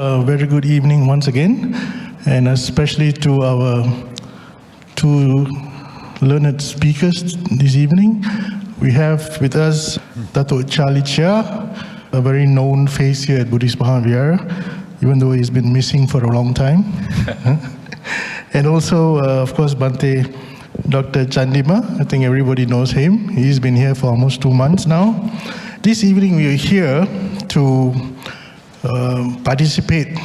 A very good evening once again, and especially to our two learned speakers this evening. We have with us Datuk Chia, a very known face here at Buddhist Vihara, even though he's been missing for a long time. And also, of course, Bhante, Dr. Chandima. I think everybody knows him. He's been here for almost 2 months now. This evening we are here to participate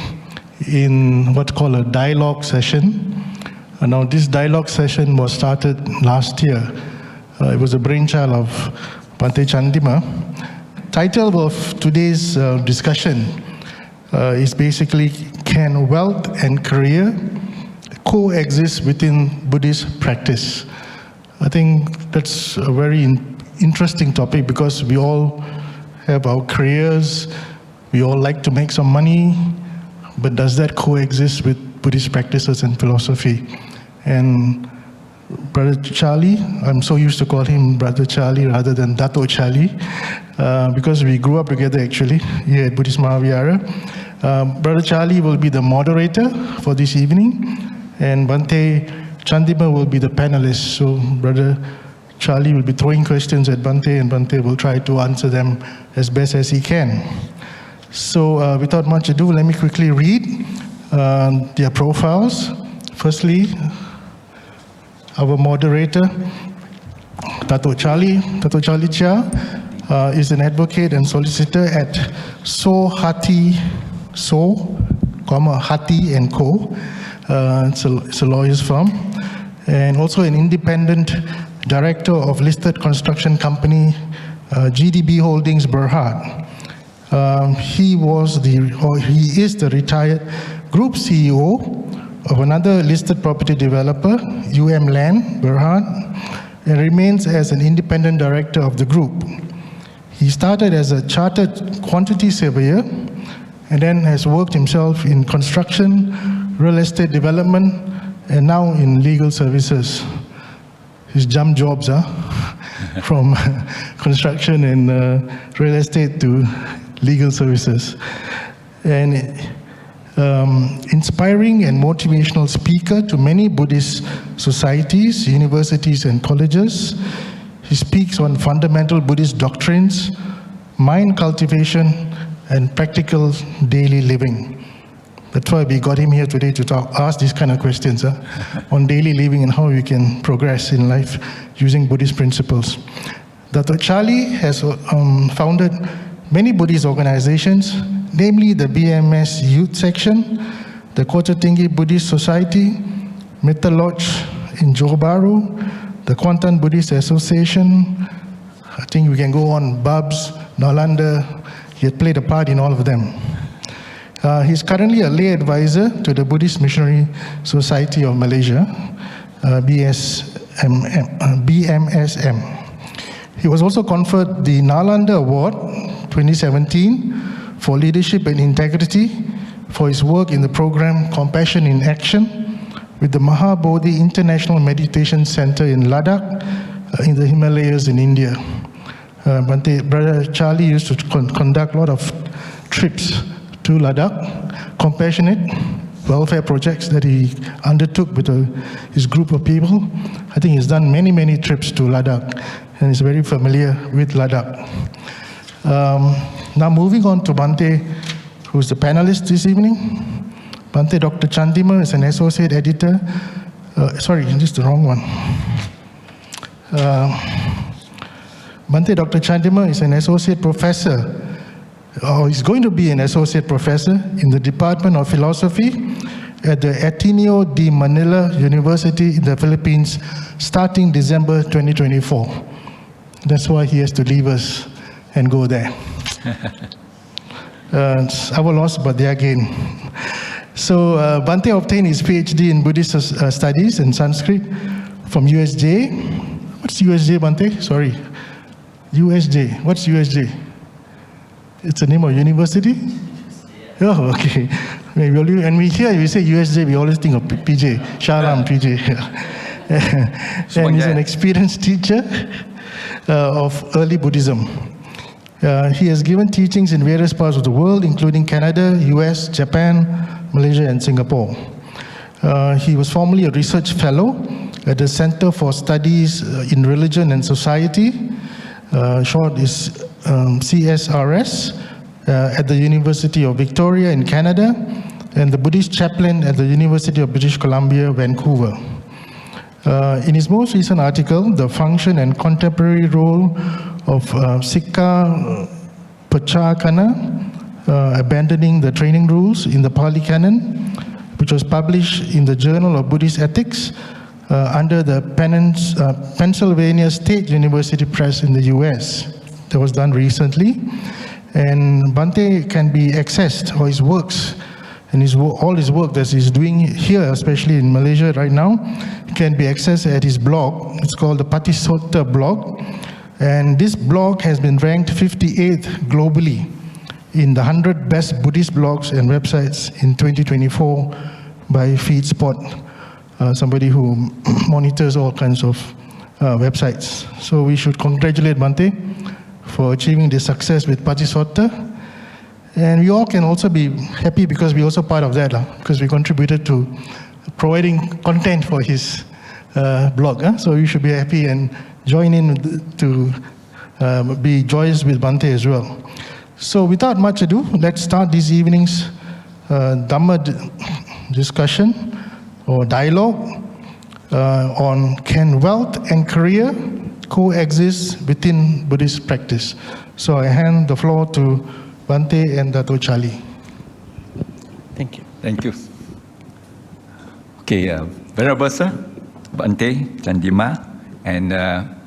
in what's called a dialogue session. Now this dialogue session was started last year. It was a brainchild of Bhante Chandima. Title of today's discussion is basically, can wealth and career coexist within Buddhist practice? I think that's a very interesting topic because we all have our careers. We all like to make some money, but does that coexist with Buddhist practices and philosophy? And Brother Charlie, I'm so used to call him Brother Charlie rather than Datuk Charlie, because we grew up together actually here at Buddhist Maha. Brother Charlie will be the moderator for this evening, and Bhante Chandima will be the panelist. So Brother Charlie will be throwing questions at Bhante, and Bhante will try to answer them as best as he can. So without much ado, let me quickly read their profiles. Firstly, our moderator, Datuk Charlie Chia, is an advocate and solicitor at Hati and Co. It's a lawyer's firm, and also an independent director of listed construction company GDB Holdings Berhad. He is the retired group CEO of another listed property developer, Land Berhad, and remains as an independent director of the group. He started as a chartered quantity surveyor and then has worked himself in construction, real estate development, and now in legal services. He's jumped jobs, from construction and real estate to legal services. And inspiring and motivational speaker to many Buddhist societies, universities, and colleges. He speaks on fundamental Buddhist doctrines, mind cultivation, and practical daily living. That's why we got him here today to ask these kind of questions on daily living and how we can progress in life using Buddhist principles. Datuk Charlie has founded many Buddhist organizations, namely the BMS Youth Section, the Kota Tinggi Buddhist Society, Metta Lodge in Johor Bahru, the Kuantan Buddhist Association. I think we can go on, Babs, Nalanda. He had played a part in all of them. He's currently a lay advisor to the Buddhist Missionary Society of Malaysia, BMSM. He was also conferred the Nalanda Award 2017 for leadership and integrity for his work in the program Compassion in Action with the Maha Bodhi International Meditation Center in Ladakh in the Himalayas in India. Brother Charlie used to conduct a lot of trips to Ladakh, compassionate welfare projects that he undertook with his group of people. I think he's done many trips to Ladakh and is very familiar with Ladakh. Now moving on to Bhante, who's the panelist this evening. Bhante Dr. Chandima is an associate editor. Sorry, this is the wrong one. Bhante Dr. Chandima is an associate professor, or is going to be an associate professor in the Department of Philosophy at the Ateneo de Manila University in the Philippines starting December 2024. That's why he has to leave us and go there. It's our loss, but their gain. So Bhante obtained his PhD in Buddhist studies and Sanskrit from USJ. What's USJ, Bhante? Sorry. USJ. What's USJ? It's the name of university? Oh, okay. When we hear you say USJ, we always think of PJ, Sharam PJ. And he's an experienced teacher of early Buddhism. He has given teachings in various parts of the world, including Canada, US, Japan, Malaysia, and Singapore. He was formerly a research fellow at the Center for Studies in Religion and Society, short is CSRS, at the University of Victoria in Canada, and the Buddhist chaplain at the University of British Columbia, Vancouver. In his most recent article, The Function and Contemporary Role of Sikha Pachakana, Abandoning the Training Rules in the Pali Canon, which was published in the Journal of Buddhist Ethics under the Pennsylvania State University Press in the US. That was done recently. And Bhante can be accessed, or his works, and all his work that he's doing here, especially in Malaysia right now, can be accessed at his blog. It's called the Patisotta blog. And this blog has been ranked 58th globally in the 100 best Buddhist blogs and websites in 2024 by FeedSpot, somebody who monitors all kinds of websites. So we should congratulate Bhante for achieving this success with Patisotta. And we all can also be happy because we're also part of that, because we contributed to providing content for his blog. So you should be happy and join in to be joyous with Bhante as well. So without much ado, let's start this evening's Dhamma discussion or dialogue on can wealth and career coexist within Buddhist practice. So I hand the floor to Bhante and Datuk Charlie. Thank you. Thank you. Okay, Venerable Sir, Bhante, Chandima, and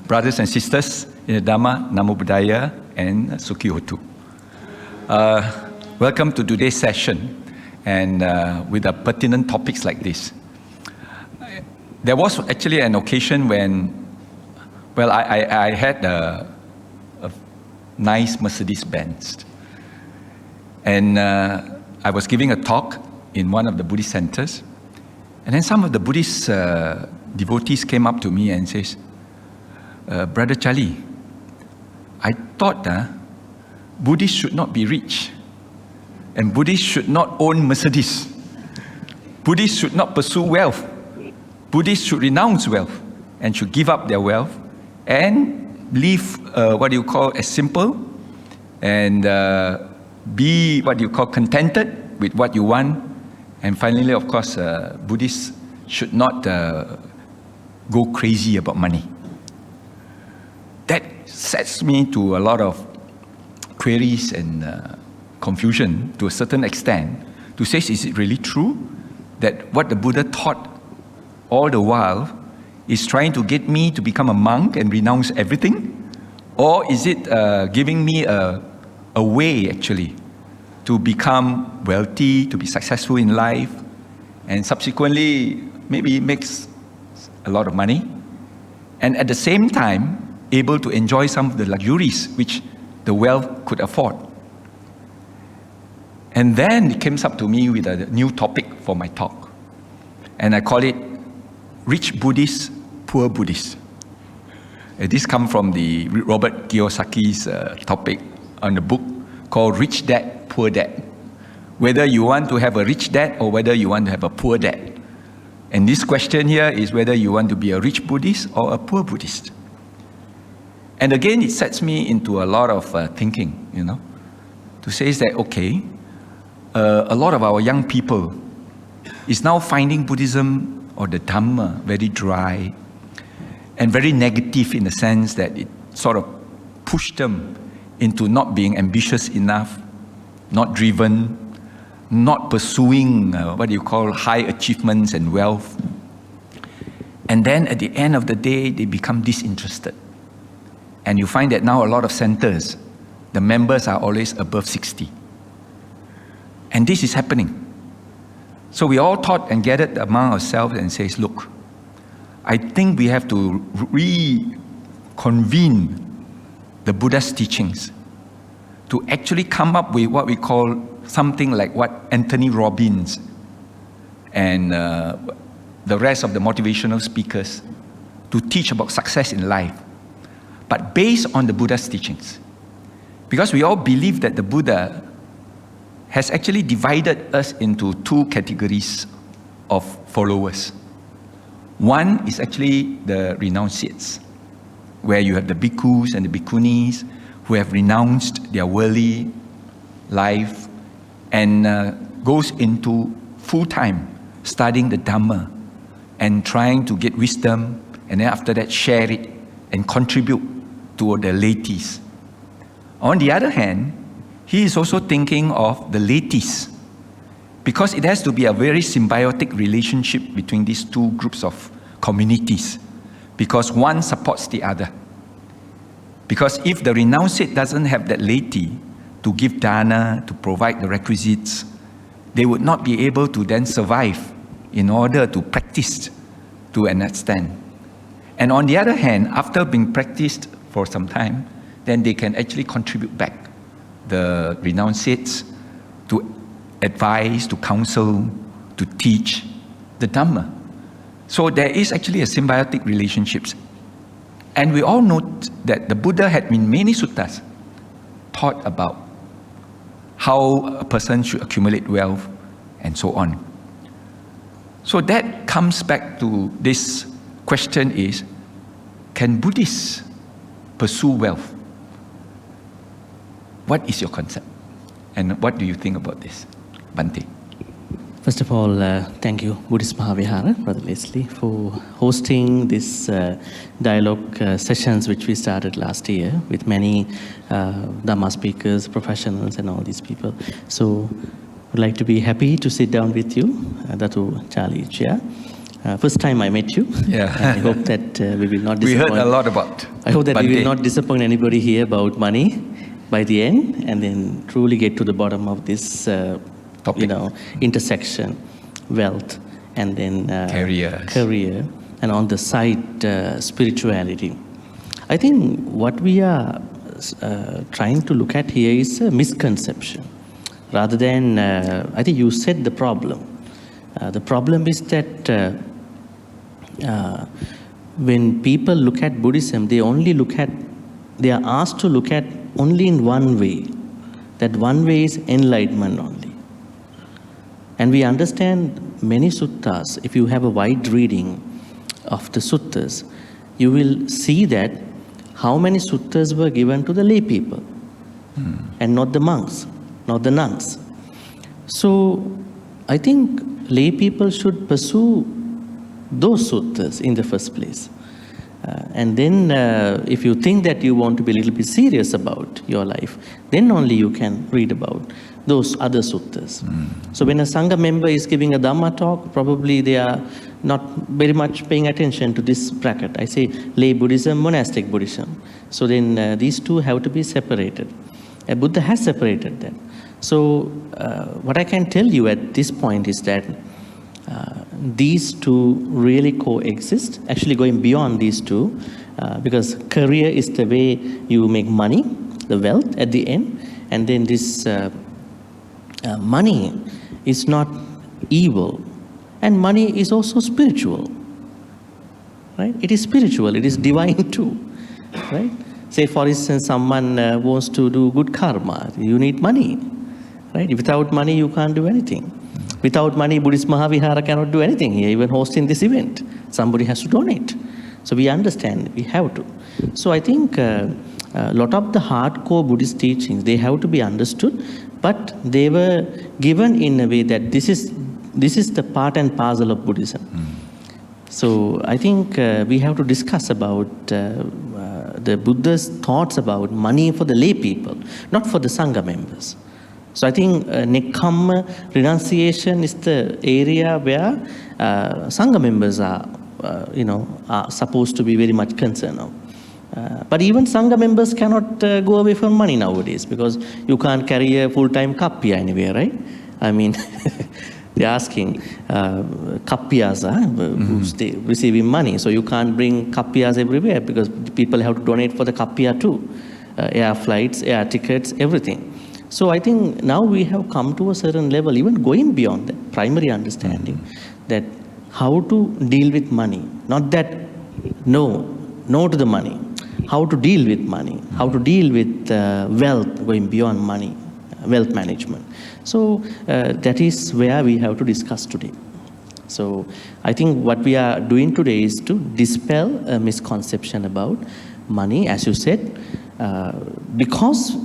brothers and sisters in the Dhamma, Namo Buddhaya, and Sukhi Hotu. Welcome to today's session, and with the pertinent topics like this. There was actually an occasion when, well, I had a nice Mercedes Benz, and I was giving a talk in one of the Buddhist centers, and then some of the Buddhist devotees came up to me and says, Brother Charlie, I thought Buddhists should not be rich, and Buddhists should not own Mercedes. Buddhists should not pursue wealth. Buddhists should renounce wealth and should give up their wealth and live what you call as simple and be what you call contented with what you want. And finally, of course, Buddhists should not go crazy about money. That sets me to a lot of queries and confusion to a certain extent to say, is it really true that what the Buddha taught all the while is trying to get me to become a monk and renounce everything? Or is it giving me a way actually to become wealthy, to be successful in life, and subsequently maybe makes a lot of money, and at the same time able to enjoy some of the luxuries which the wealth could afford? And then it came up to me with a new topic for my talk, and I call it Rich Buddhist, Poor Buddhist. This comes from the Robert Kiyosaki's topic on the book called Rich Dad, Poor Dad. Whether you want to have a rich dad or whether you want to have a poor dad. And this question here is whether you want to be a rich Buddhist or a poor Buddhist. And again, it sets me into a lot of thinking, to say that, okay, a lot of our young people is now finding Buddhism or the Dhamma very dry and very negative in the sense that it sort of pushed them into not being ambitious enough, not driven, not pursuing what you call high achievements and wealth. And then at the end of the day, they become disinterested. And you find that now a lot of centers, the members are always above 60. And this is happening. So we all thought and gathered among ourselves and says, look, I think we have to reconvene the Buddha's teachings to actually come up with what we call something like what Anthony Robbins and the rest of the motivational speakers to teach about success in life, but based on the Buddha's teachings. Because we all believe that the Buddha has actually divided us into two categories of followers. One is actually the renunciates, where you have the bhikkhus and the bhikkhunis who have renounced their worldly life and goes into full-time studying the Dhamma and trying to get wisdom, and then after that share it and contribute to the laities. On the other hand, he is also thinking of the laities, because it has to be a very symbiotic relationship between these two groups of communities, because one supports the other. Because if the renunciate doesn't have that laity to give dana, to provide the requisites, they would not be able to then survive in order to practice to an extent. And on the other hand, after being practiced for some time, then they can actually contribute back the renunciates to advise, to counsel, to teach the Dhamma. So there is actually a symbiotic relationships. And we all note that the Buddha had in many suttas taught about how a person should accumulate wealth and so on. So that comes back to this question is, can Buddhists pursue wealth? What is your concept? And what do you think about this, Bhante? First of all, thank you, Buddhist Maha Vihara, Brother Leslie, for hosting this dialogue sessions which we started last year with many Dhamma speakers, professionals, and all these people. So I'd like to be happy to sit down with you, Datuk, Charlie, Chia. First time I met you. Yeah. I hope that we will not disappoint. We heard a lot about I hope that Bhante. we will not disappoint anybody here about money by the end, and then truly get to the bottom of this topic. Intersection, wealth, and then career, and on the side, spirituality. I think what we are trying to look at here is a misconception. Rather than, I think you said the problem. The problem is that when people look at Buddhism, they are asked to look at only in one way. That one way is enlightenment only. And we understand many suttas. If you have a wide reading of the suttas, you will see that how many suttas were given to the lay people and not the monks, not the nuns. So I think lay people should pursue those suttas in the first place. And then if you think that you want to be a little bit serious about your life, then only you can read about those other suttas. So when a Sangha member is giving a Dhamma talk, probably they are not very much paying attention to this bracket. I say lay Buddhism, monastic Buddhism. So then these two have to be separated. Buddha has separated them. So what I can tell you at this point is that these two really coexist, actually going beyond these two, because career is the way you make money, the wealth at the end, and then this money is not evil, and money is also spiritual, right? It is spiritual, it is divine too, right? Say for instance, someone wants to do good karma, you need money, right? Without money you can't do anything. Without money, Buddhist Maha Vihara cannot do anything here, even hosting this event. Somebody has to donate. So we understand, we have to. So I think a lot of the hardcore Buddhist teachings, they have to be understood, but they were given in a way that this is the part and parcel of Buddhism. So I think we have to discuss about the Buddha's thoughts about money for the lay people, not for the Sangha members. So I think Nekkhamma renunciation is the area where Sangha members are supposed to be very much concerned of. But even Sangha members cannot go away from money nowadays, because you can't carry a full-time kappya anywhere, right? I mean, they're asking kappyas who's receiving money. So you can't bring kappyas everywhere, because people have to donate for the kappya too. Air flights, air tickets, everything. So I think now we have come to a certain level, even going beyond that primary understanding, that how to deal with money. Not that no to the money, how to deal with money, how to deal with wealth going beyond money, wealth management. So that is where we have to discuss today. So I think what we are doing today is to dispel a misconception about money, as you said, because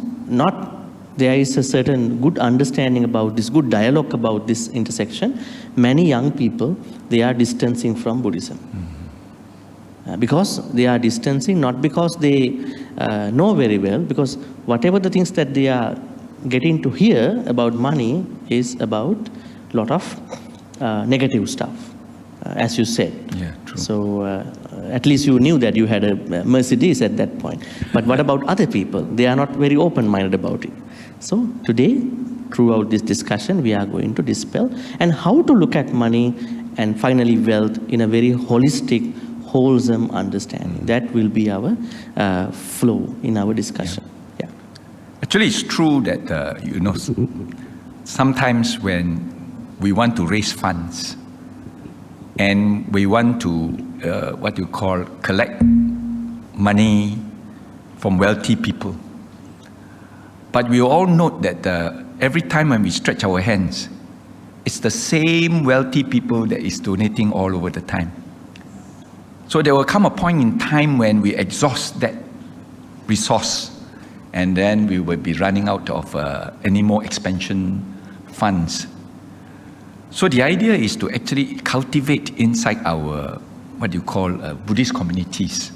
there is a certain good understanding about this, good dialogue about this intersection. Many young people, they are distancing from Buddhism. Because they are distancing, not because they know very well, because whatever the things that they are getting to hear about money is about a lot of negative stuff, as you said. Yeah, true. So at least you knew that you had a Mercedes at that point. But what about other people? They are not very open-minded about it. So today, throughout this discussion, we are going to dispel and how to look at money and finally wealth in a very holistic, wholesome understanding. That will be our flow in our discussion. Yeah. Actually, it's true that, sometimes when we want to raise funds and we want to, collect money from wealthy people. But we all note that every time when we stretch our hands, it's the same wealthy people that is donating all over the time. So there will come a point in time when we exhaust that resource, and then we will be running out of any more expansion funds. So the idea is to actually cultivate inside our, Buddhist communities,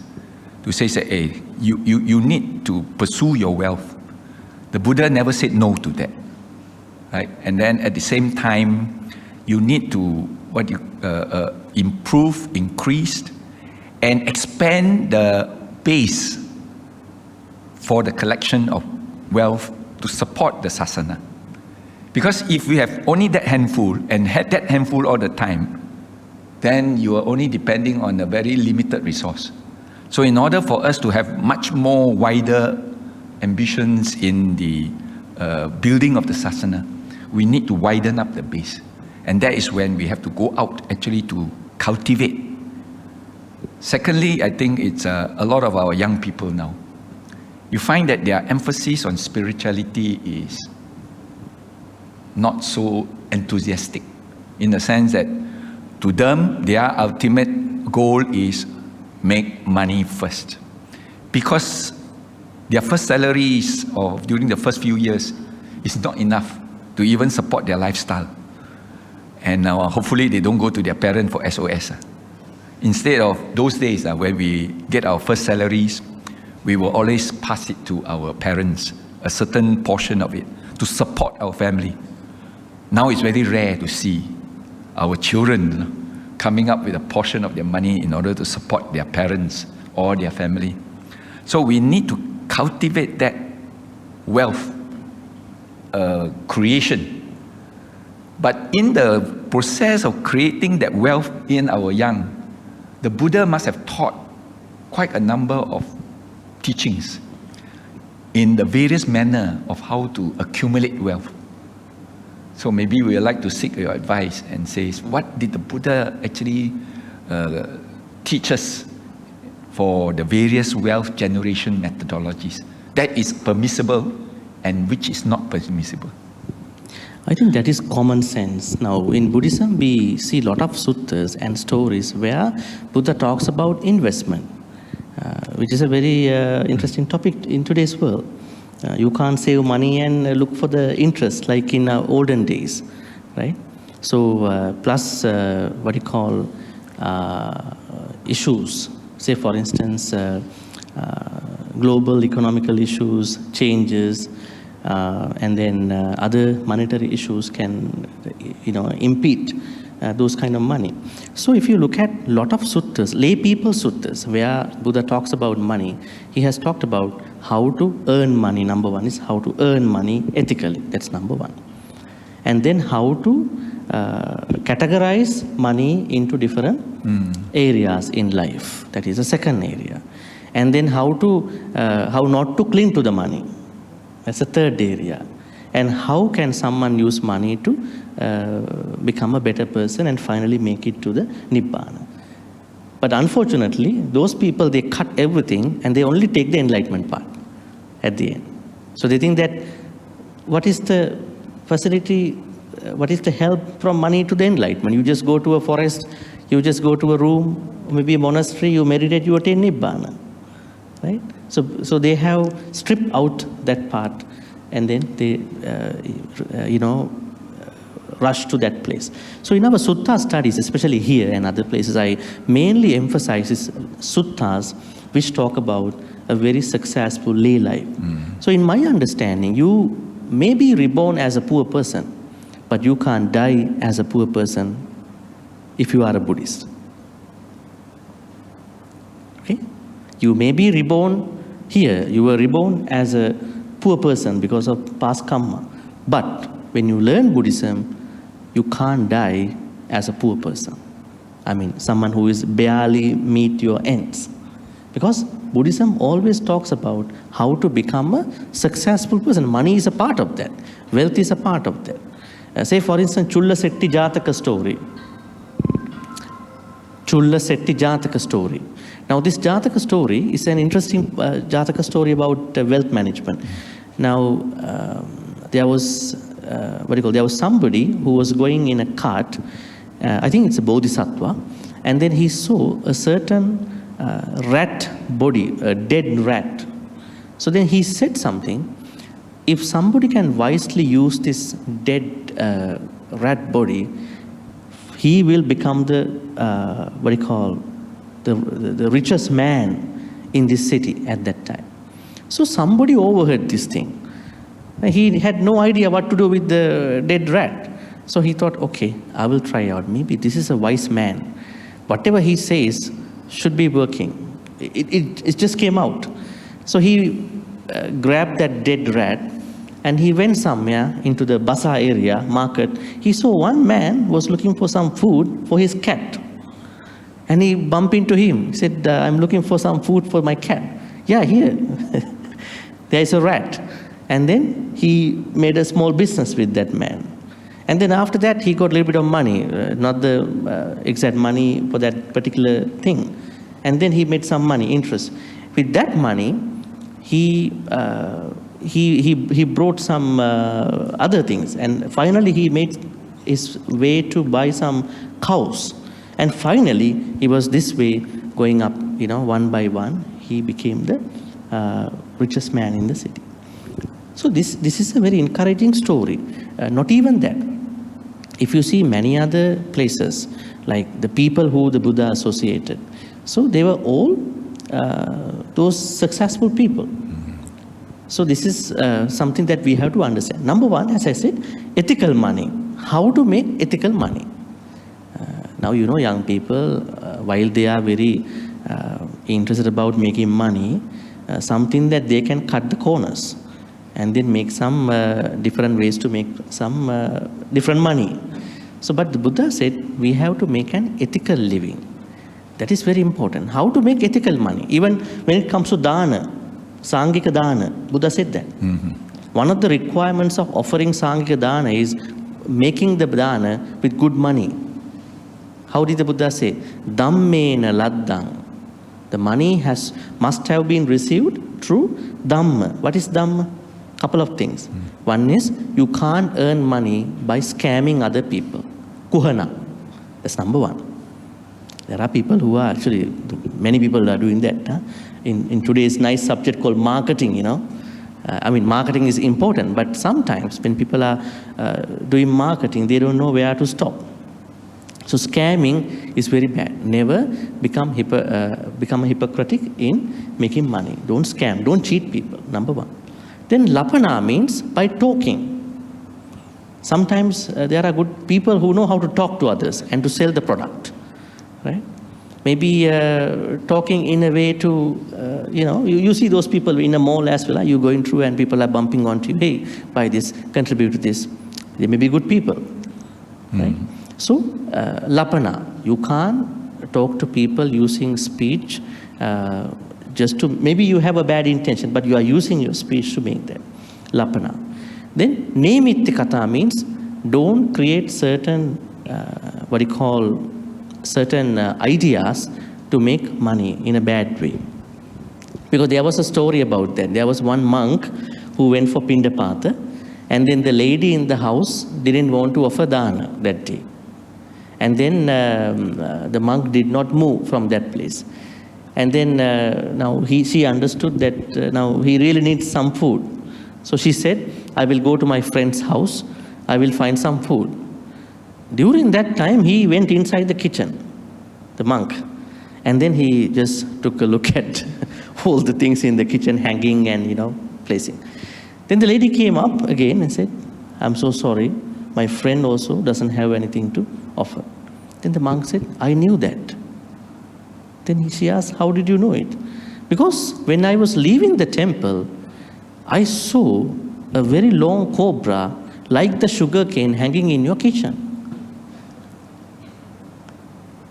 to say, hey, you need to pursue your wealth. The Buddha never said no to that, right? And then at the same time, you need to improve, increase, and expand the base for the collection of wealth to support the sasana. Because if we have only that handful and had that handful all the time, then you are only depending on a very limited resource. So in order for us to have much more wider ambitions in the building of the sasana, we need to widen up the base. And that is when we have to go out actually to cultivate. Secondly, I think it's a lot of our young people now. You find that their emphasis on spirituality is not so enthusiastic, in the sense that to them, their ultimate goal is make money first. Because their first salaries during the first few years is not enough to even support their lifestyle. And hopefully they don't go to their parent for SOS. Instead of those days when we get our first salaries, we will always pass it to our parents, a certain portion of it, to support our family. Now it's very rare to see our children coming up with a portion of their money in order to support their parents or their family. So we need to cultivate that wealth creation. But in the process of creating that wealth in our young, the Buddha must have taught quite a number of teachings in the various manner of how to accumulate wealth. So maybe we would like to seek your advice and say, what did the Buddha actually teach us for the various wealth generation methodologies that is permissible and which is not permissible? I think that is common sense. Now, in Buddhism, we see a lot of suttas and stories where Buddha talks about investment, which is a very interesting topic in today's world. You can't save money and look for the interest like in olden days, right? So, plus issues, say for instance, global economical issues, changes, and then other monetary issues can, impede those kind of money. So if you look at a lot of suttas, lay people suttas, where Buddha talks about money, he has talked about how to earn money. Number one is how to earn money ethically. That's number one. And then how to categorize money into different areas in life. That is the second area. And then how not to cling to the money. That's the third area. And how can someone use money to become a better person and finally make it to the Nibbana. But unfortunately, those people, they cut everything and they only take the enlightenment part at the end. So they think that what is the facility, what is the help from money to the enlightenment? You just go to a forest, you just go to a room, maybe a monastery, you meditate, you attain Nibbana, right? So they have stripped out that part and then they, rush to that place. So in our sutta studies, especially here and other places, I mainly emphasize is suttas which talk about a very successful lay life. So in my understanding, you may be reborn as a poor person, but you can't die as a poor person if you are a Buddhist. Okay? You may be reborn here, you were reborn as a poor person because of past karma. But when you learn Buddhism, you can't die as a poor person. I mean, someone who is barely meet your ends. Because Buddhism always talks about how to become a successful person. Money is a part of that. Wealth is a part of that. Say for instance, Chulla Setti Jataka story. Chulla Setti Jataka story. Now this Jataka story is an interesting Jataka story about wealth management. Now there was there was somebody who was going in a cart, I think it's a bodhisattva, and then he saw a certain rat body, a dead rat. So then he said something, if somebody can wisely use this dead rat body, he will become the, the richest man in this city at that time. So somebody overheard this thing. He had no idea what to do with the dead rat. So he thought, okay, I will try out. Maybe this is a wise man. Whatever he says should be working. It just came out. So he grabbed that dead rat and he went somewhere into the bazaar area, market. He saw one man was looking for some food for his cat. And he bumped into him. He said, I'm looking for some food for my cat. Yeah, here. There is a rat. And then he made a small business with that man. And then after that, he got a little bit of money, not the exact money for that particular thing. And then he made some money, interest. With that money, he brought some other things. And finally, he made his way to buy some cows. And finally, he was this way going up, one by one. He became the richest man in the city. So this is a very encouraging story. Not even that. If you see many other places, like the people who the Buddha associated, so they were all those successful people. So this is something that we have to understand. Number one, as I said, ethical money. How to make ethical money. Now, young people, while they are very interested about making money, something that they can cut the corners and then make some different ways to make some different money. So, but the Buddha said, we have to make an ethical living. That is very important. How to make ethical money? Even when it comes to dana, sangika dana, Buddha said that. One of the requirements of offering sangika dana is making the dana with good money. How did the Buddha say? Dhammena laddang. The money must have been received through Dhamma. What is Dhamma? Couple of things. One is, you can't earn money by scamming other people. Kuhana. That's number one. There are people who are actually, many people are doing that. Huh? In today's nice subject called marketing, marketing is important, but sometimes when people are doing marketing, they don't know where to stop. So scamming is very bad. Never become hypocritic in making money. Don't scam, don't cheat people, number one. Then lapana means by talking. Sometimes there are good people who know how to talk to others and to sell the product, right? Maybe talking in a way to, you see those people in a mall as well. You're going through and people are bumping onto you. Hey, buy this, contribute to this. They may be good people, right? So, lapana, you can't talk to people using speech just to, maybe you have a bad intention, but you are using your speech to make that. Lapana. Then, nemitti kata means don't create certain, certain ideas to make money in a bad way. Because there was a story about that. There was one monk who went for Pindapata, and then the lady in the house didn't want to offer dana that day. And then the monk did not move from that place. And then she understood that now he really needs some food. So she said, I will go to my friend's house, I will find some food. During that time, he went inside the kitchen, the monk. And then he just took a look at all the things in the kitchen hanging and, placing. Then the lady came up again and said, I'm so sorry, my friend also doesn't have anything to offer. Then the monk said, I knew that. Then she asked, how did you know it? Because when I was leaving the temple, I saw a very long cobra like the sugar cane hanging in your kitchen.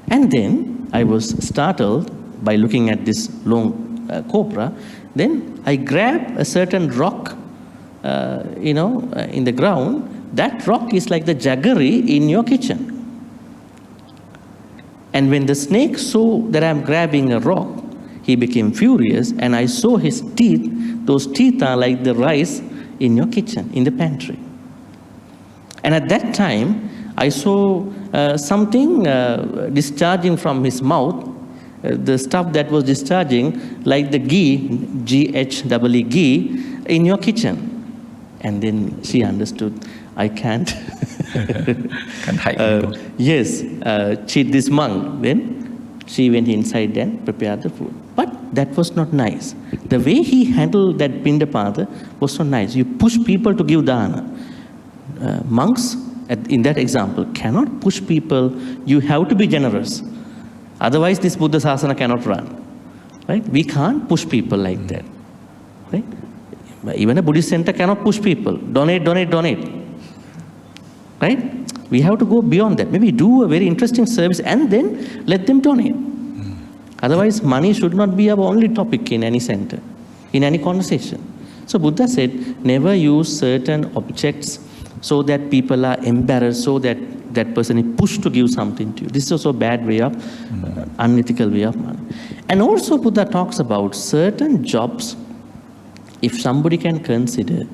And then I was startled by looking at this long cobra. Then I grabbed a certain rock, in the ground. That rock is like the jaggery in your kitchen. And when the snake saw that I'm grabbing a rock, he became furious, and I saw his teeth. Those teeth are like the rice in your kitchen, in the pantry. And at that time, I saw something discharging from his mouth, the stuff that was discharging, like the ghee, G-H-E-E, ghee, in your kitchen. And then she understood, I can't cheat this monk. Then she went inside and prepared the food. But that was not nice. The way he handled that Pindapata was not nice. You push people to give dana. Monks, in that example, cannot push people. You have to be generous. Otherwise, this Buddha Sasana cannot run. Right? We can't push people like that. Right? Even a Buddhist center cannot push people. Donate, donate, donate. Right? We have to go beyond that. Maybe do a very interesting service and then let them donate. Otherwise, money should not be our only topic in any center, in any conversation. So Buddha said, never use certain objects so that people are embarrassed, so that that person is pushed to give something to you. This is also a bad way of, unethical way of money. And also Buddha talks about certain jobs, if somebody can consider,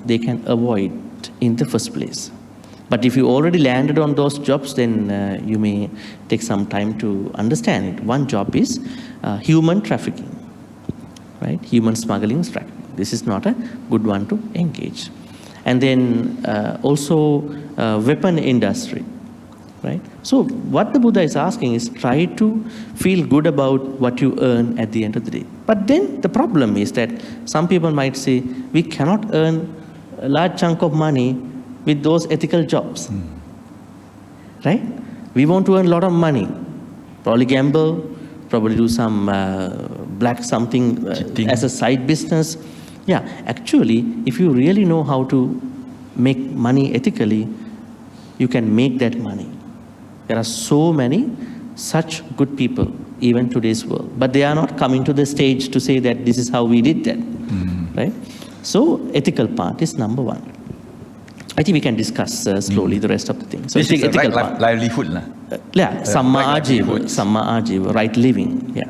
they can avoid in the first place. But if you already landed on those jobs, then you may take some time to understand it. One job is human trafficking, right? Human smuggling is trafficking. This is not a good one to engage. And then also weapon industry, right? So what the Buddha is asking is try to feel good about what you earn at the end of the day. But then the problem is that some people might say, we cannot earn a large chunk of money with those ethical jobs, right? We want to earn a lot of money, probably gamble, probably do some black something as a side business. Yeah, actually, if you really know how to make money ethically, you can make that money. There are so many such good people, even today's world, but they are not coming to the stage to say that this is how we did that, right? So ethical part is number one. I think we can discuss slowly the rest of the things. So this is the right livelihood. Yeah, samma ajiva, right living. Yeah.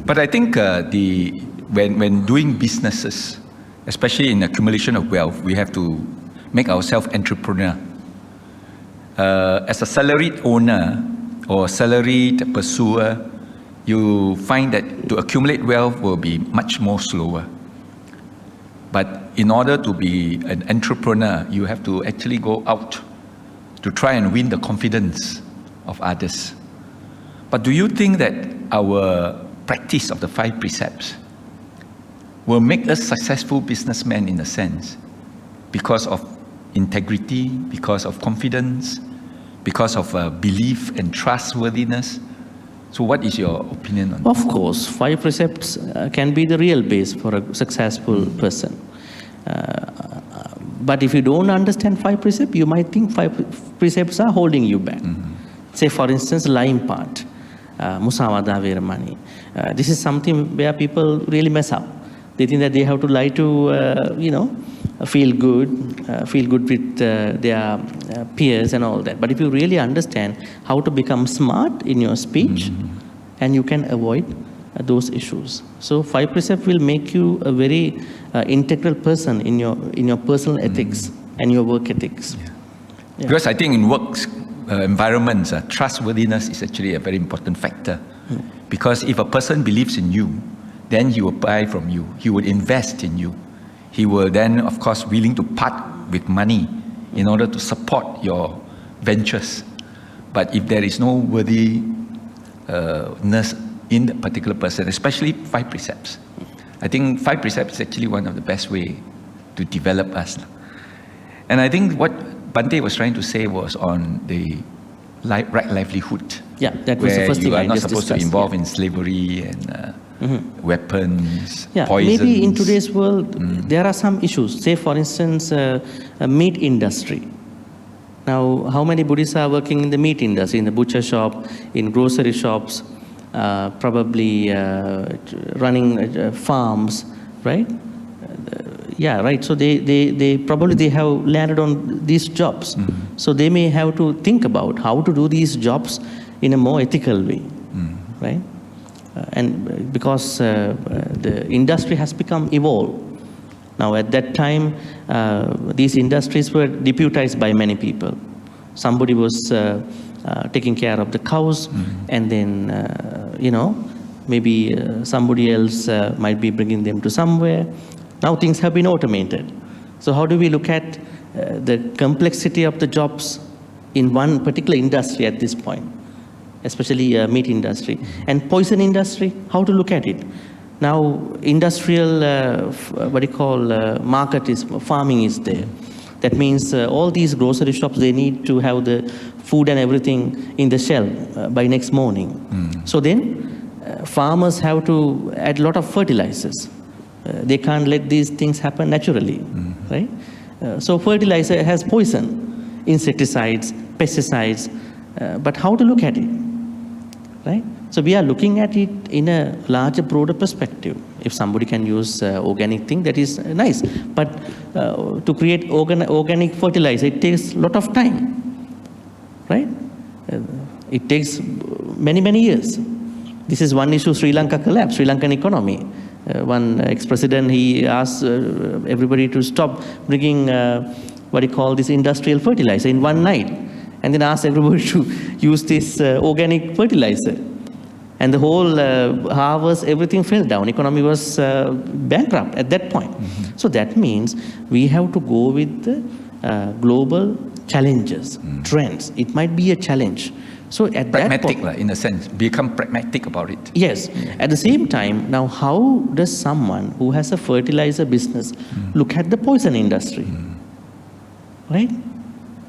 But I think when doing businesses, especially in accumulation of wealth, we have to make ourselves entrepreneur. As a salaried owner or salaried pursuer, you find that to accumulate wealth will be much more slower. But in order to be an entrepreneur, you have to actually go out to try and win the confidence of others. But do you think that our practice of the 5 precepts will make us successful businessmen in a sense? Because of integrity, because of confidence, because of belief and trustworthiness? So what is your opinion on that? Of course, 5 precepts can be the real base for a successful person. But if you don't understand 5 precepts, you might think 5 precepts are holding you back. Say, for instance, lying part, musavada veramani. This is something where people really mess up. They think that they have to lie to, feel good with their peers and all that. But if you really understand how to become smart in your speech, and you can avoid those issues. So 5 precepts will make you a very integral person in your personal ethics and your work ethics. Yeah. Because I think in work environments, trustworthiness is actually a very important factor. Because if a person believes in you, then he will buy from you. He will invest in you. He will then, of course, willing to part with money in order to support your ventures. But if there is no worthiness in the particular person, especially 5 precepts, I think 5 precepts is actually one of the best way to develop us. And I think what Bhante was trying to say was on the right livelihood. Yeah, that was the first thing I just discussed. You are not supposed to involve in slavery and weapons, poisons. Maybe in today's world, there are some issues. Say, for instance, meat industry. Now, how many Buddhists are working in the meat industry, in the butcher shop, in grocery shops, probably running farms, right? Yeah, right. So they probably have landed on these jobs. So they may have to think about how to do these jobs in a more ethical way, right? And because the industry has become evolved. Now at that time, these industries were deputized by many people. Somebody was taking care of the cows, and then, maybe somebody else might be bringing them to somewhere. Now things have been automated. So how do we look at the complexity of the jobs in one particular industry at this point, especially meat industry? And poison industry, how to look at it? Now industrial, market is, farming is there. That means all these grocery shops, they need to have the food and everything in the shelf by next morning. So then farmers have to add a lot of fertilizers. They can't let these things happen naturally, right? So fertilizer has poison, insecticides, pesticides, but how to look at it, right? So we are looking at it in a larger, broader perspective. If somebody can use organic thing, that is nice. But to create organic fertilizer, it takes a lot of time, right? It takes many, many years. This is one issue. Sri Lanka collapsed, Sri Lankan economy. One ex-president, he asked everybody to stop bringing this industrial fertilizer in one night, and then asked everybody to use this organic fertilizer. And the whole harvest, everything fell down. Economy was bankrupt at that point. So that means we have to go with the global challenges, trends. It might be a challenge. So at pragmatic, that point, in a sense, become pragmatic about it. Yes. At the same time, now how does someone who has a fertilizer business look at the poison industry? Right?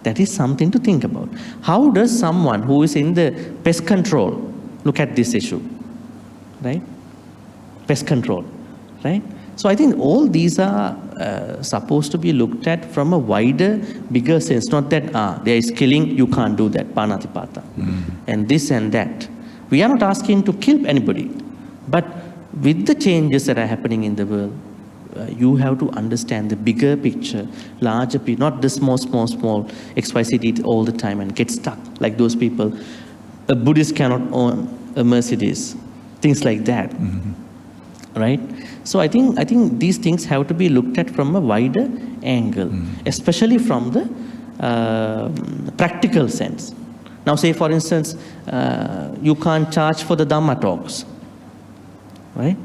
That is something to think about. How does someone who is in the pest control look at this issue? Right? Pest control. Right? So I think all these are supposed to be looked at from a wider, bigger sense. Not that, there is killing, you can't do that, panatipata. And this and that. We are not asking to kill anybody. But with the changes that are happening in the world, you have to understand the bigger picture, larger picture, not the small, XYZ all the time and get stuck like those people. A Buddhist cannot own a Mercedes, things like that. Right? So I think these things have to be looked at from a wider angle, especially from the practical sense. Now say for instance, you can't charge for the Dhamma talks, right?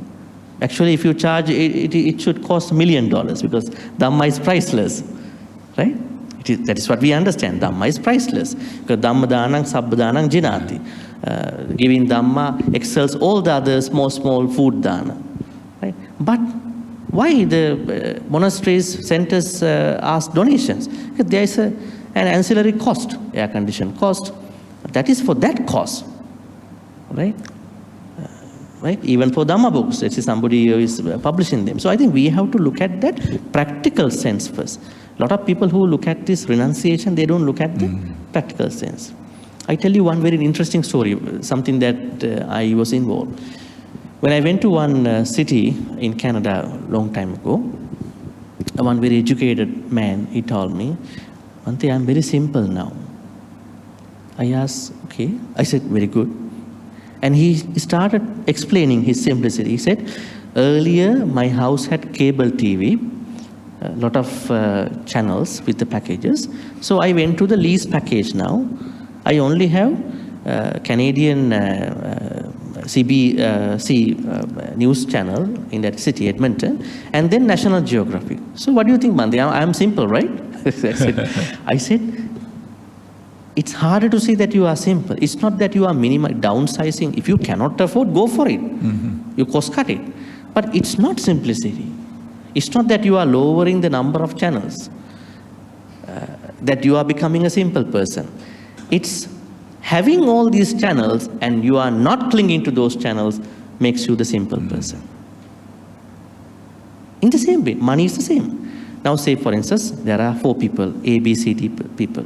Actually if you charge, it should cost $1 million because Dhamma is priceless, right? That is what we understand, Dhamma is priceless. Because Dhamma Dhanang, Sabba Dhanang, Jinati. Giving Dhamma excels all the other small food dana. Right? But why the monasteries, centers ask donations? Because there is an ancillary cost, air condition cost. That is for that cost, right? Right? Even for Dhamma books, let's say somebody is publishing them. So I think we have to look at that practical sense first. A lot of people who look at this renunciation, they don't look at the practical sense. I tell you one very interesting story, something that I was involved. When I went to one city in Canada a long time ago, one very educated man, he told me, Bhante, I'm very simple now. I asked, okay. I said, very good. And he started explaining his simplicity. He said, earlier my house had cable TV, a lot of channels with the packages. So I went to the lease package now. I only have Canadian CBC news channel in that city, Edmonton, and then National Geographic. So what do you think, Bhante? I'm simple, right? I said, it's harder to say that you are simple. It's not that you are downsizing. If you cannot afford, go for it. You cost cut it. But it's not simplicity. It's not that you are lowering the number of channels, that you are becoming a simple person. It's having all these channels and you are not clinging to those channels makes you the simple person. In the same way, money is the same. Now say for instance, there are 4 people, A, B, C, D people.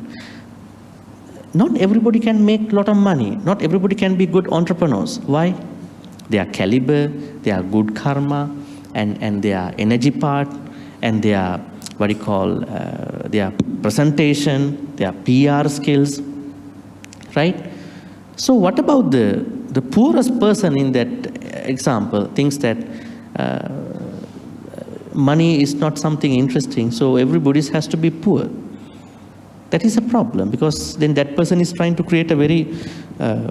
Not everybody can make a lot of money. Not everybody can be good entrepreneurs. Why? They are caliber, they are good karma, and their energy part, and their, what do you call, their presentation, their PR skills, right? So what about the poorest person in that example thinks that money is not something interesting, so everybody has to be poor. That is a problem, because then that person is trying to create a very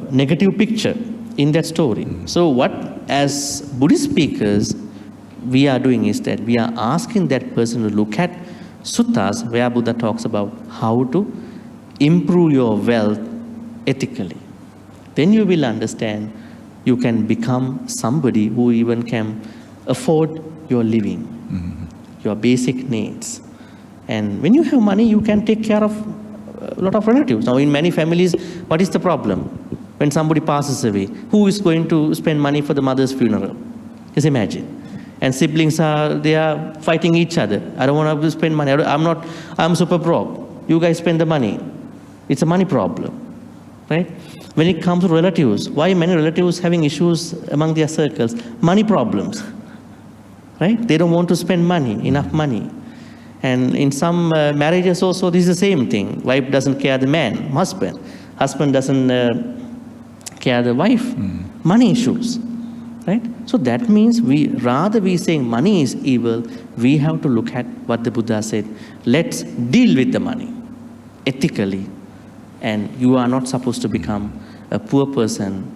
negative picture in that story. So what, as Buddhist speakers, we are doing is that we are asking that person to look at suttas where Buddha talks about how to improve your wealth ethically. Then you will understand you can become somebody who even can afford your living, your basic needs. And when you have money, you can take care of a lot of relatives. Now in many families, what is the problem? When somebody passes away, who is going to spend money for the mother's funeral? Just imagine. And siblings they are fighting each other. I don't want to spend money. I'm super broke. You guys spend the money. It's a money problem, right? When it comes to relatives, why many relatives having issues among their circles? Money problems, right? They don't want to spend money, enough money. And in some marriages also, this is the same thing. Wife doesn't care the man, husband. Husband doesn't care the wife. Money issues, right? So that means rather we saying money is evil, we have to look at what the Buddha said. Let's deal with the money ethically. And you are not supposed to become a poor person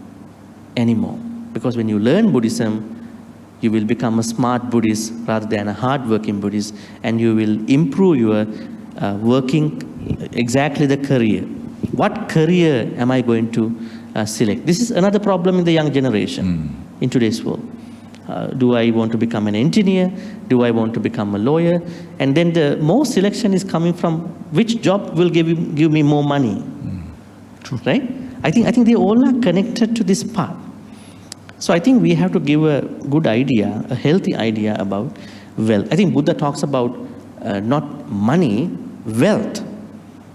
anymore. Because when you learn Buddhism, you will become a smart Buddhist rather than a hard-working Buddhist, and you will improve your working exactly the career. What career am I going to select? This is another problem in the young generation in today's world. Do I want to become an engineer? Do I want to become a lawyer? And then the more selection is coming from which job will give me more money. True. Right? I think they all are connected to this path. So I think we have to give a good idea, a healthy idea about wealth. I think Buddha talks about not money, wealth.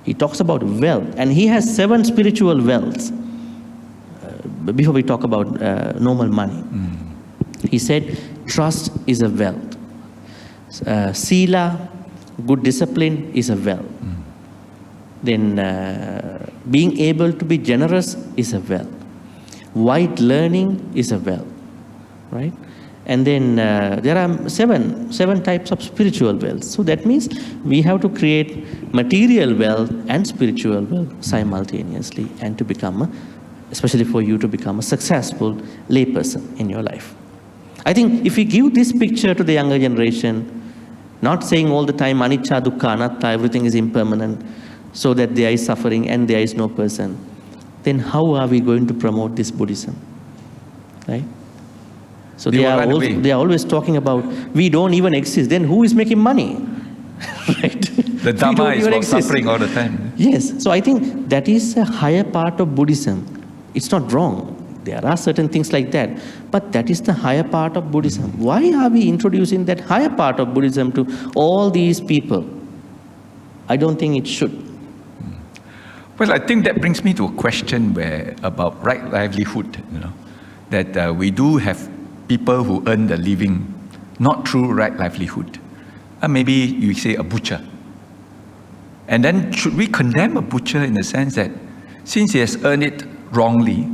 He talks about wealth, and he has 7 spiritual wealths before we talk about normal money. He said, trust is a wealth. Sila, good discipline, is a wealth. Then being able to be generous is a wealth. Wide learning is a wealth, right? And then there are seven types of spiritual wealth. So that means we have to create material wealth and spiritual wealth simultaneously, and to become, especially for you to become a successful layperson in your life. I think if we give this picture to the younger generation, not saying all the time anicca, dukkha, anatta, everything is impermanent, so that there is suffering and there is no person, then how are we going to promote this Buddhism, right? So they are always talking about, we don't even exist. Then who is making money, right? The Dhamma is about suffering all the time. Yes, so I think that is a higher part of Buddhism. It's not wrong. There are certain things like that, but that is the higher part of Buddhism. Why are we introducing that higher part of Buddhism to all these people? I don't think it should. Well, I think that brings me to a question about right livelihood, that we do have people who earn the living not through right livelihood. Maybe you say a butcher. And then should we condemn a butcher in the sense that since he has earned it wrongly,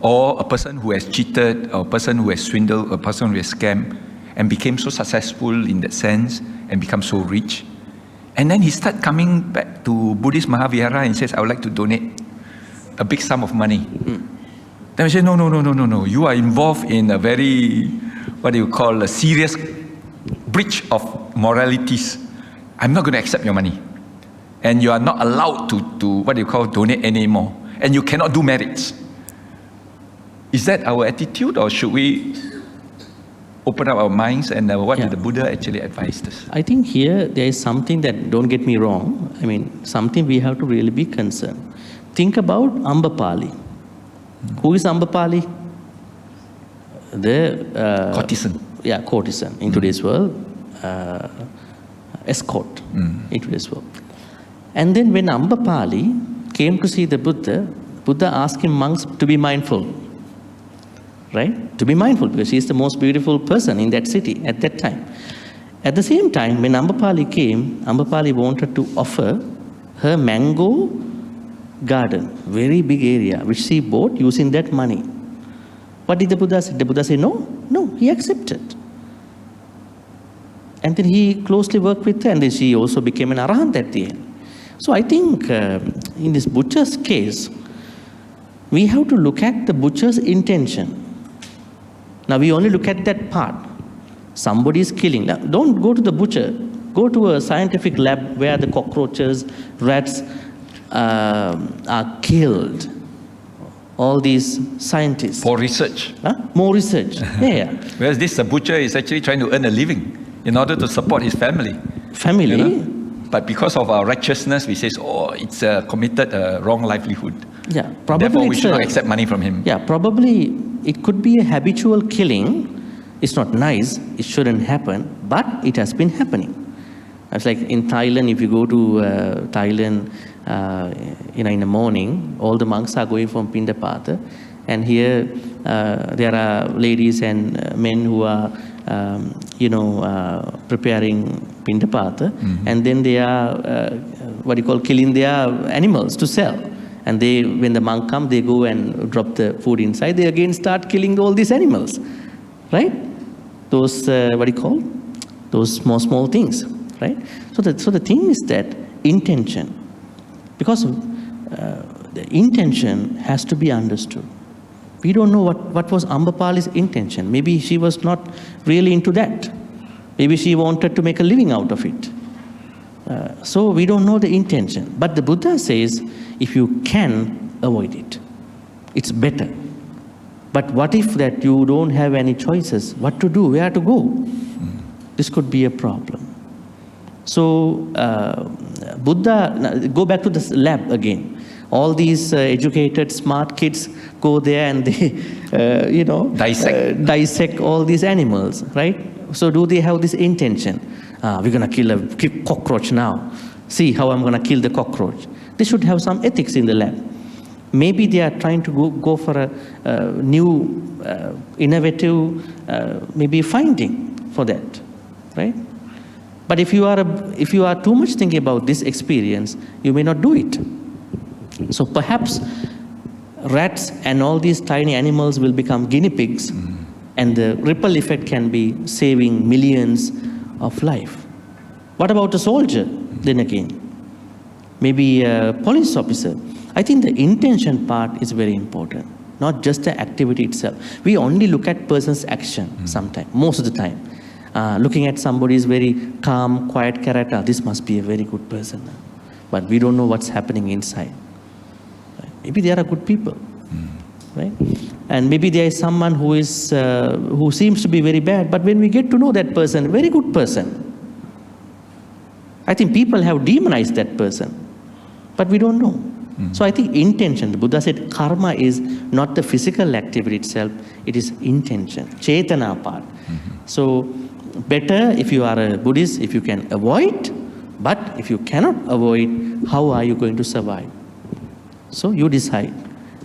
or a person who has cheated, or a person who has swindled, a person who has scammed, and became so successful in that sense, and become so rich. And then he started coming back to Buddhist Maha Vihara and says, I would like to donate a big sum of money. Then we say, no, you are involved in a very, what do you call, a serious breach of moralities. I'm not going to accept your money. And you are not allowed to what do you call, donate anymore. And you cannot do merits. Is that our attitude, or should we open up our minds, and what did the Buddha actually advise us? I think here there is something that, don't get me wrong, I mean, something we have to really be concerned. Think about Ambapali. Who is Ambapali? The courtesan. Yeah, courtesan in today's world, escort in today's world. And then when Ambapali came to see the Buddha, Buddha asked him, monks, to be mindful. Right? To be mindful, because she is the most beautiful person in that city at that time. At the same time, when Ambapali came, Ambapali wanted to offer her mango garden, very big area, which she bought using that money. What did the Buddha say? The Buddha said, no, he accepted. And then he closely worked with her, and then she also became an arahant at the end. So I think in this butcher's case, we have to look at the butcher's intention. Now we only look at that part. Somebody is killing. Now, don't go to the butcher. Go to a scientific lab where the cockroaches, rats are killed. All these scientists. For research. More research. Yeah. Whereas this butcher is actually trying to earn a living in order to support his family. Family. You know? But because of our righteousness, we say, it's committed a wrong livelihood. Yeah, probably. Therefore, we should not accept money from him. Yeah, probably it could be a habitual killing. It's not nice. It shouldn't happen, but it has been happening. It's like in Thailand. If you go to Thailand, in the morning, all the monks are going from Pindapata, and here there are ladies and men who are, preparing Pindapata, and then they are killing their animals to sell. And they, when the monk comes, they go and drop the food inside. They again start killing all these animals, right? Those those small things, right? So the thing is that intention, because the intention has to be understood. We don't know what was Ambapali's intention. Maybe she was not really into that. Maybe she wanted to make a living out of it. So we don't know the intention. But the Buddha says, if you can, avoid it. It's better. But what if that you don't have any choices? What to do? Where to go? This could be a problem. So Buddha, go back to the lab again. All these educated, smart kids go there and they, dissect all these animals, right? So do they have this intention? We're going to kill a cockroach now. See how I'm going to kill the cockroach. They should have some ethics in the lab. Maybe they are trying to go for a new, innovative, maybe finding for that, right? But if you are too much thinking about this experience, you may not do it. So perhaps rats and all these tiny animals will become guinea pigs, and the ripple effect can be saving millions of life. What about a soldier, then again? Maybe a police officer. I think the intention part is very important, not just the activity itself. We only look at person's action sometimes, most of the time. Looking at somebody's very calm, quiet character, this must be a very good person. But we don't know what's happening inside. Maybe they are good people, right? And maybe there is someone who seems to be very bad, but when we get to know that person, very good person, I think people have demonized that person, but we don't know. So I think intention, the Buddha said karma is not the physical activity itself, it is intention, chetana part. So better if you are a Buddhist, if you can avoid, but if you cannot avoid, how are you going to survive? So you decide.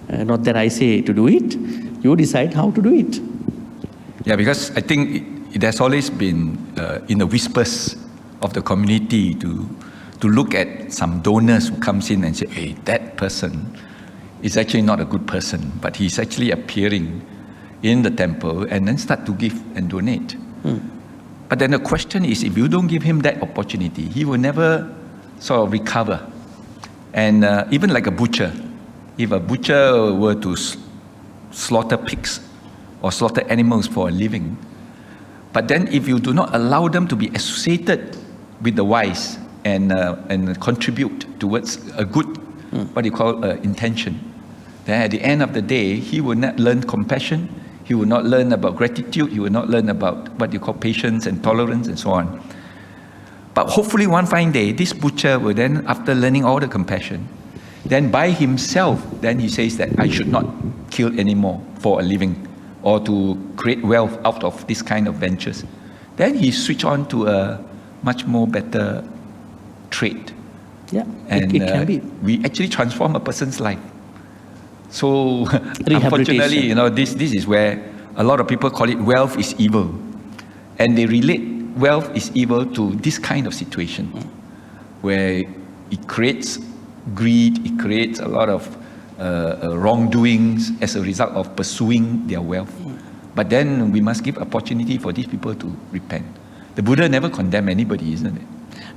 Not that I say to do it, you decide how to do it. Yeah, because I think it has always been in the whispers of the community to look at some donors who comes in and say, hey, that person is actually not a good person, but he's actually appearing in the temple and then start to give and donate. But then the question is, if you don't give him that opportunity, he will never sort of recover. And even like a butcher, if a butcher were to slaughter pigs or slaughter animals for a living, but then if you do not allow them to be associated with the wise and contribute towards a good, what you call intention, then at the end of the day, he will not learn compassion, he will not learn about gratitude, he will not learn about what you call patience and tolerance and so on. But hopefully one fine day, this butcher will then, after learning all the compassion, then by himself, then he says that I should not kill anymore for a living or to create wealth out of this kind of ventures. Then he switch on to a much more better trade. Yeah, and it can be. We actually transform a person's life. So unfortunately, this is where a lot of people call it wealth is evil. And they relate wealth is evil to this kind of situation where it creates greed, it creates a lot of wrongdoings as a result of pursuing their wealth. But then we must give opportunity for these people to repent. The Buddha never condemned anybody, isn't it?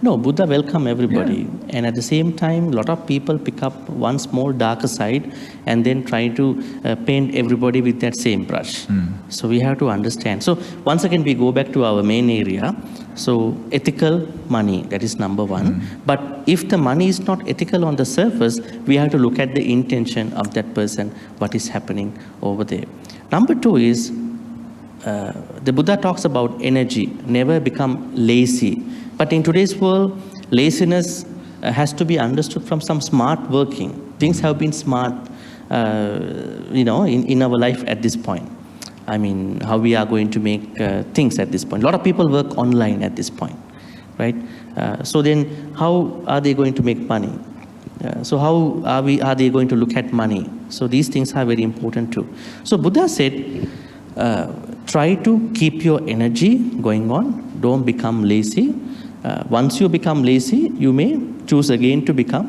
No, Buddha welcome everybody. And at the same time, a lot of people pick up one small darker side and then try to paint everybody with that same brush. So we have to understand. So once again, we go back to our main area. So ethical money, that is number one. But if the money is not ethical on the surface, we have to look at the intention of that person, what is happening over there. Number two is, the Buddha talks about energy, never become lazy. But in today's world, laziness has to be understood from some smart working. Things have been smart, in our life at this point. I mean, how we are going to make things at this point. A lot of people work online at this point, right? So then, how are they going to make money? So how are they going to look at money? So these things are very important too. So Buddha said, try to keep your energy going on. Don't become lazy. Once you become lazy, you may choose again to become,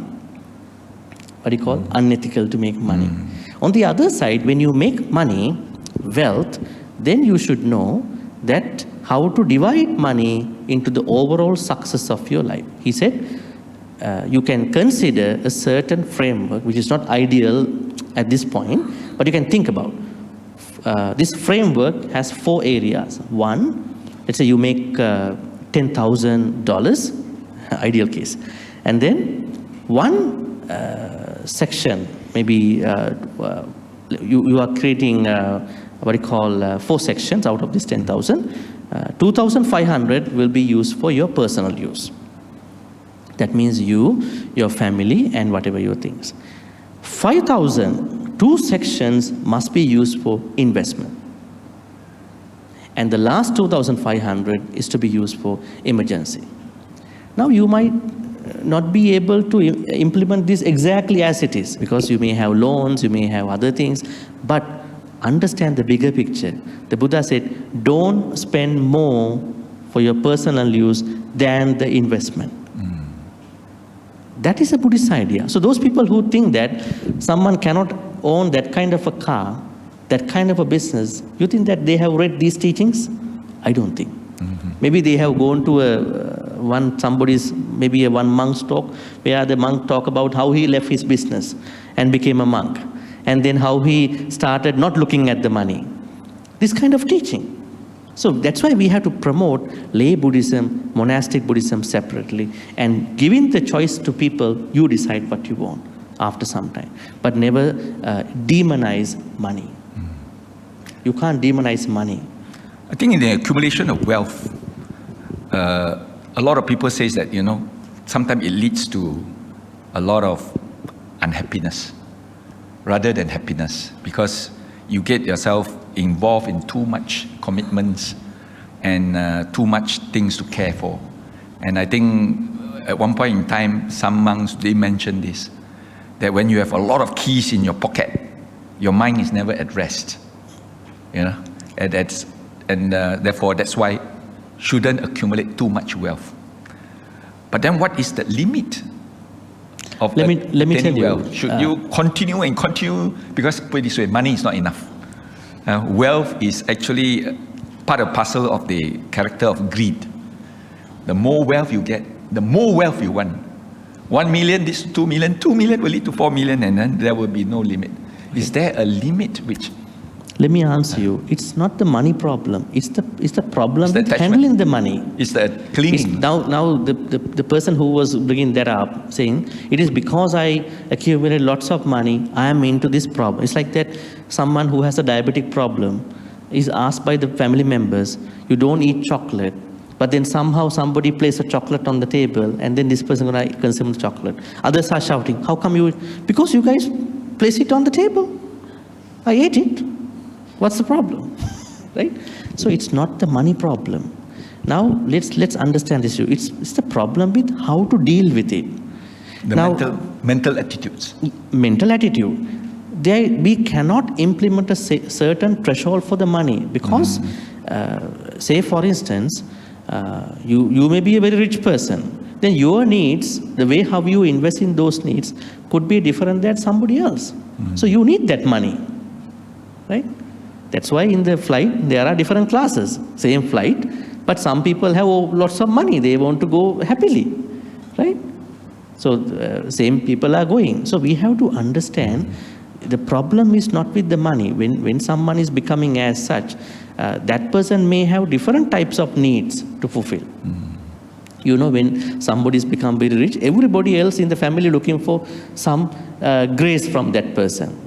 what you call, unethical to make money. On the other side, when you make money, wealth, then you should know that how to divide money into the overall success of your life. He said, you can consider a certain framework, which is not ideal at this point, but you can think about. This framework has 4 areas. One, let's say you make $10,000, ideal case. And then one section, maybe you are creating what you call 4 sections out of this 10,000. 2,500 will be used for your personal use. That means you, your family, and whatever your things. 5,000, 2 sections must be used for investment. And the last 2,500 is to be used for emergency. Now you might not be able to implement this exactly as it is, because you may have loans, you may have other things, but understand the bigger picture. The Buddha said, don't spend more for your personal use than the investment. That is a Buddhist idea. So those people who think that someone cannot own that kind of a car, that kind of a business, you think that they have read these teachings? I don't think. Maybe they have gone to maybe a one monk's talk, where the monk talk about how he left his business and became a monk, and then how he started not looking at the money. This kind of teaching. So that's why we have to promote lay Buddhism, monastic Buddhism separately, and giving the choice to people, you decide what you want after some time. But never demonize money. You can't demonize money. I think in the accumulation of wealth, a lot of people say that, sometimes it leads to a lot of unhappiness rather than happiness, because you get yourself involved in too much commitments and too much things to care for. And I think at one point in time, some monks, they mentioned this, that when you have a lot of keys in your pocket, your mind is never at rest. And therefore that's why shouldn't accumulate too much wealth. But then what is the limit of let me tell attaining you. wealth? Should you continue and continue? Because put it this way, money is not enough. Wealth is actually part and parcel of the character of greed. The more wealth you get, the more wealth you want. 1 million, this 2 million, 2 million will lead to 4 million, and then there will be no limit. Is there a limit which? Let me answer you. It's not the money problem. It's the problem with attachment. handling the money. It's the clinging. Now the person who was bringing that up saying, it is because I accumulated lots of money, I am into this problem. It's like that someone who has a diabetic problem is asked by the family members, you don't eat chocolate, but then somehow somebody places a chocolate on the table and then this person is going to consume the chocolate. Others are shouting, how come you? Because you guys place it on the table. I ate it. What's the problem? Right? So it's not the money problem. Now let's understand this issue. It's the problem with how to deal with it. Mental attitudes. Mental attitude. We cannot implement a certain threshold for the money because, say for instance, you may be a very rich person. Then your needs, the way how you invest in those needs could be different than somebody else. So you need that money, right? That's why in the flight, there are different classes, same flight, but some people have lots of money. They want to go happily, right? So same people are going. So we have to understand the problem is not with the money. When someone is becoming as such, that person may have different types of needs to fulfill. You know, when somebody's become very rich, everybody else in the family looking for some grace from that person.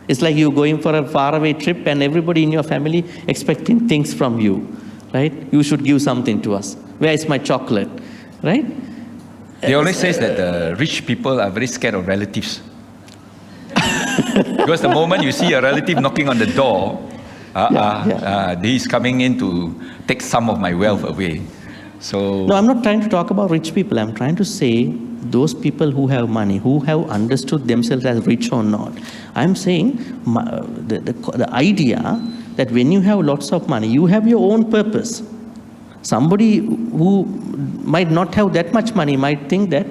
It's like you going for a faraway trip and everybody in your family expecting things from you, right? You should give something to us. Where is my chocolate, right? They always say that the rich people are very scared of relatives. Because the moment you see a relative knocking on the door, he's coming in to take some of my wealth away. So no, I'm not trying to talk about rich people. I'm trying to say those people who have money, who have understood themselves as rich or not. I'm saying the idea that when you have lots of money, you have your own purpose. Somebody who might not have that much money might think that,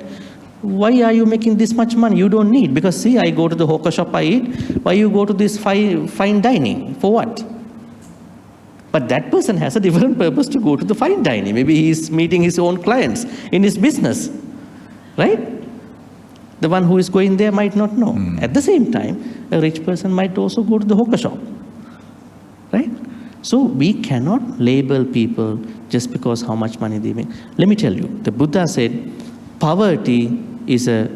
why are you making this much money? You don't need. Because see, I go to the hawker shop, I eat. Why you go to this fine dining? For what? But that person has a different purpose to go to the fine dining. Maybe he's meeting his own clients in his business, right? The one who is going there might not know. At the same time, a rich person might also go to the hawker shop, right? So we cannot label people just because how much money they make. Let me tell you, the Buddha said, poverty is a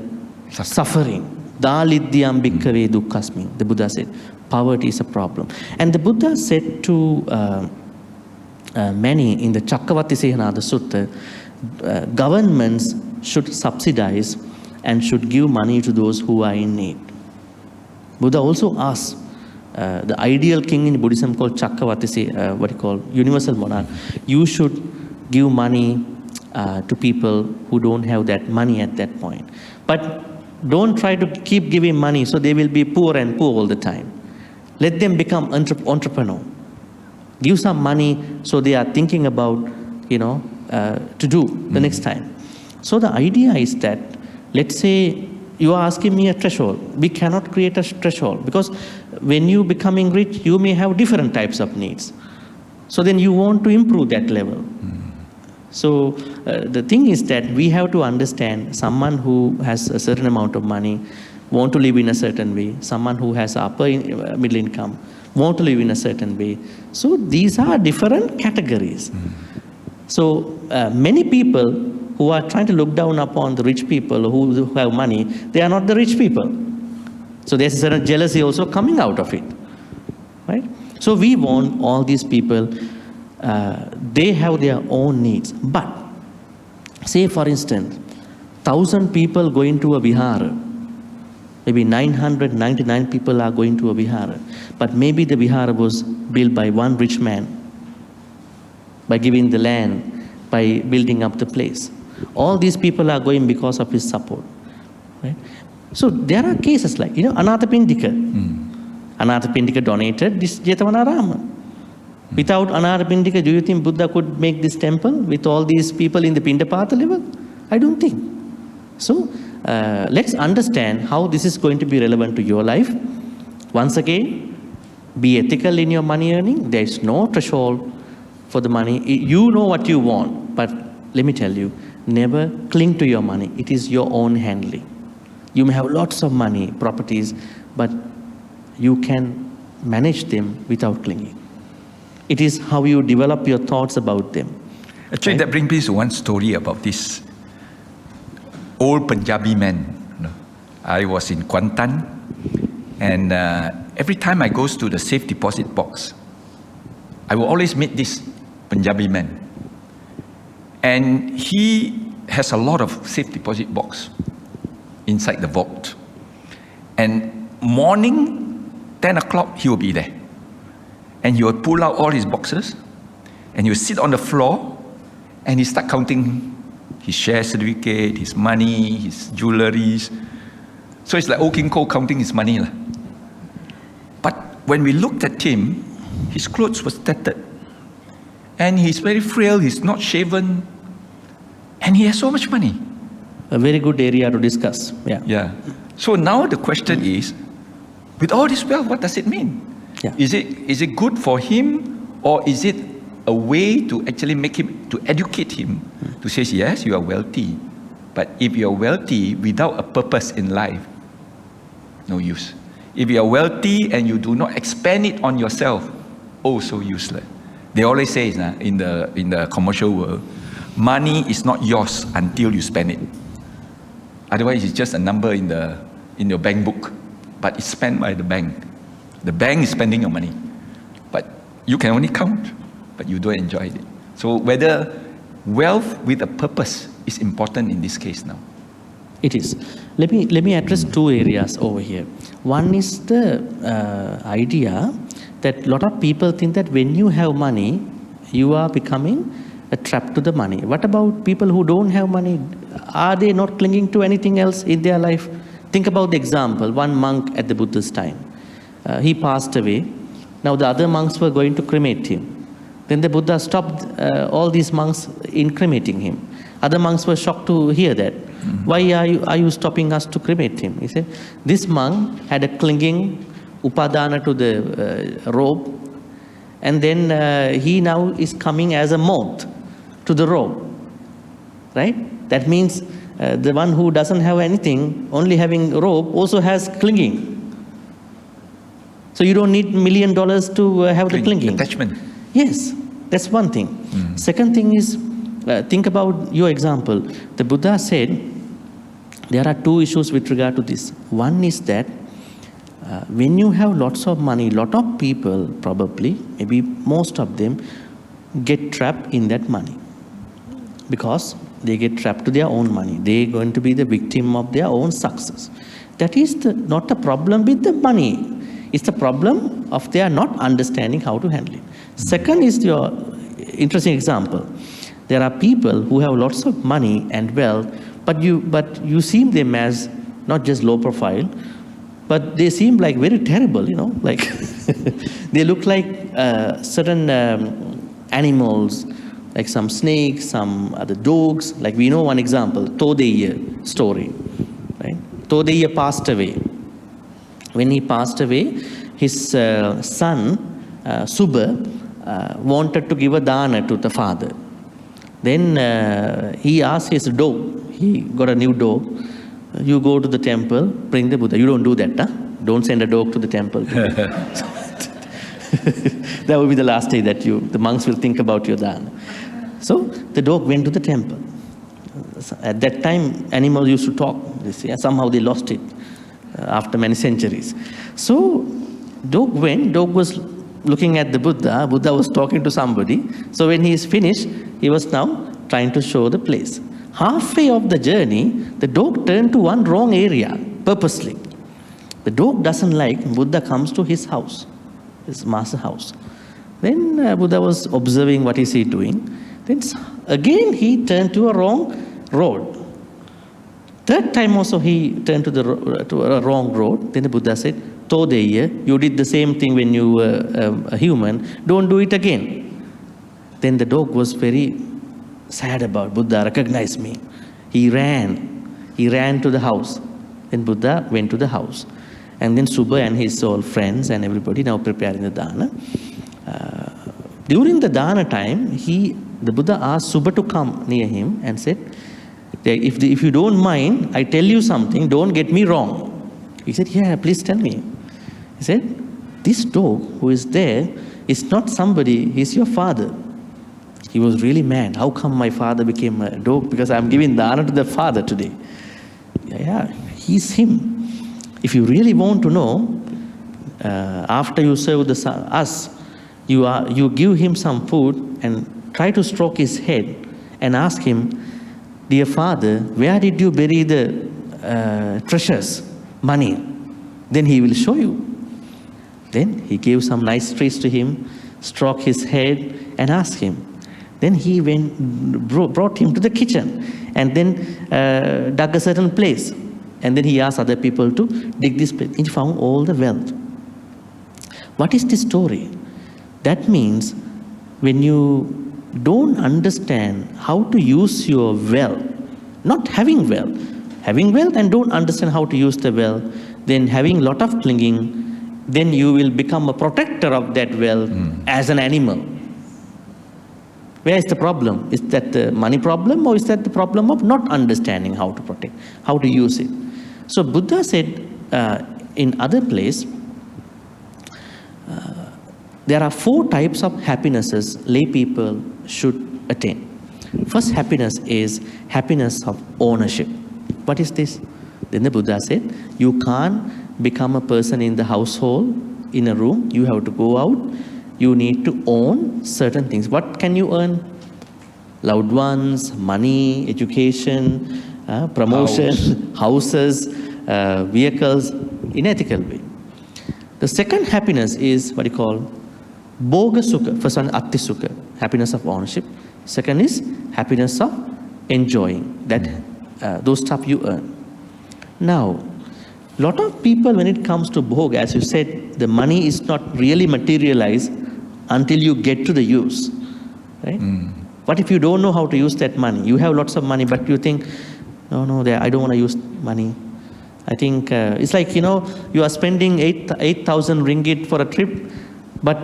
suffering. Dalidyam bhikkhave dukkhasmi. The Buddha said, poverty is a problem. And the Buddha said to many in the Cakkavatti Sehanada Sutta, governments should subsidize and should give money to those who are in need. Buddha also asked the ideal king in Buddhism called Cakkavatti, what you call universal monarch, you should give money to people who don't have that money at that point. But don't try to keep giving money so they will be poor and poor all the time. Let them become entrepreneur. Give some money so they are thinking about, to do the next time. So the idea is that, let's say you are asking me a threshold. We cannot create a threshold because when you becoming rich, you may have different types of needs. So then you want to improve that level. So the thing is that we have to understand someone who has a certain amount of money, want to live in a certain way, someone who has upper middle income, want to live in a certain way. So these are different categories. So many people who are trying to look down upon the rich people who have money, they are not the rich people. So there's a certain jealousy also coming out of it, right? So we want all these people, they have their own needs. But say for instance, 1,000 people going to a Vihara, maybe 999 people are going to a Vihara, but maybe the Vihara was built by one rich man, by giving the land, by building up the place. All these people are going because of his support, right? So there are cases like, Anathapindika. Anathapindika donated this Jetavanarama. Without Anathapindika, do you think Buddha could make this temple with all these people in the Pindapata level? I don't think. So let's understand how this is going to be relevant to your life. Once again, be ethical in your money earning. There is no threshold for the money. You know what you want, but let me tell you, never cling to your money. It is your own handling. You may have lots of money, properties, but you can manage them without clinging. It is how you develop your thoughts about them. Actually, that brings me to one story about this old Punjabi man. I was in Kuantan, and every time I go to the safe deposit box, I will always meet this Punjabi man. And he has a lot of safe deposit box inside the vault. And morning, 10 o'clock, he will be there. And he will pull out all his boxes, and he will sit on the floor, and he start counting his share certificate, his money, his jewelries. So it's like old King Cole counting his money. But when we looked at him, his clothes was tattered. And he's very frail, he's not shaven. And he has so much money. A very good area to discuss. Yeah. So now the question is, with all this wealth, what does it mean? Yeah. Is it good for him, or is it a way to actually make him, to educate him, to say, yes, you are wealthy, but if you are wealthy without a purpose in life, no use. If you are wealthy and you do not expand it on yourself, also useless. They always say in the commercial world, money is not yours until you spend it. Otherwise, it's just a number in your bank book, but it's spent by the bank. The bank is spending your money, but you can only count, but you don't enjoy it. So whether wealth with a purpose is important in this case now. It is. Let me address two areas over here. One is the idea that a lot of people think that when you have money, you are becoming a trap to the money. What about people who don't have money? Are they not clinging to anything else in their life? Think about the example, one monk at the Buddha's time. He passed away. Now the other monks were going to cremate him. Then the Buddha stopped all these monks in cremating him. Other monks were shocked to hear that. Why are you stopping us to cremate him? He said, this monk had a clinging upadana to the robe, and then he now is coming as a moth to the robe, right? That means the one who doesn't have anything, only having robe, also has clinging. So you don't need $1 million to have the clinging. Attachment. Yes, that's one thing. Second thing is, think about your example. The Buddha said, there are two issues with regard to this. One is that when you have lots of money, lot of people probably, maybe most of them, get trapped in that money. Because they get trapped to their own money. They're going to be the victim of their own success. That is not the problem with the money. It's the problem of their not understanding how to handle it. Second is your interesting example. There are people who have lots of money and wealth, but you see them as not just low profile, but they seem like very terrible, like they look like certain animals, like some snakes, some other dogs. Like we know one example, Todeiya story, right? Todeiya passed away. When he passed away, his son, Subba, wanted to give a dana to the father. Then he asked his dog, he got a new dog, you go to the temple, bring the Buddha. You don't do that, huh? Don't send a dog to the temple. That will be the last day that the monks will think about your dana. So the dog went to the temple. At that time, animals used to talk. Somehow they lost it after many centuries. So dog went, dog was looking at the Buddha. Buddha was talking to somebody. So when he is finished, he was now trying to show the place. Halfway of the journey, the dog turned to one wrong area, purposely. The dog doesn't like Buddha comes to his house, his master house. Then Buddha was observing what is he doing. Then again he turned to a wrong road. Third time also he turned to a wrong road. Then the Buddha said, Todeiya, you did the same thing when you were a human. Don't do it again. Then the dog was very sad about Buddha recognized me. He ran. He ran to the house. Then Buddha went to the house. And then Subha and his all friends and everybody now preparing the dana. During the dana time, the Buddha asked Subha to come near him and said, if you don't mind, I tell you something, don't get me wrong. He said, yeah, please tell me. He said, this dog who is there is not somebody, he's your father. He was really mad. How come my father became a dog? Because I'm giving dana to the father today. Yeah, he's him. If you really want to know, after you serve us, you give him some food and try to stroke his head and ask him, dear father, where did you bury the treasures, money? Then he will show you. Then he gave some nice trees to him, stroked his head and asked him. Then he brought him to the kitchen and then dug a certain place. And then he asked other people to dig this place. He found all the wealth. What is the story? That means when you don't understand how to use your wealth, not having wealth and don't understand how to use the wealth, then having a lot of clinging, then you will become a protector of that wealth as an animal. Where is the problem? Is that the money problem or is that the problem of not understanding how to protect, how to use it? So Buddha said in other place, there are 4 types of happinesses lay people should attain. First happiness is happiness of ownership. What is this? Then the Buddha said, you can't become a person in the household, in a room. You have to go out. You need to own certain things. What can you earn? Loved ones, money, education, promotion, houses, vehicles, in ethical way. The second happiness is what you call Bhoga Sukha. First one, Atti Sukha, happiness of ownership. Second is happiness of enjoying that those stuff you earn. Now, lot of people, when it comes to bhoga, as you said, the money is not really materialized until you get to the use, right? What if you don't know how to use that money? You have lots of money, but you think, no, I don't want to use money. I think it's like, you are spending 8,000 ringgit for a trip, but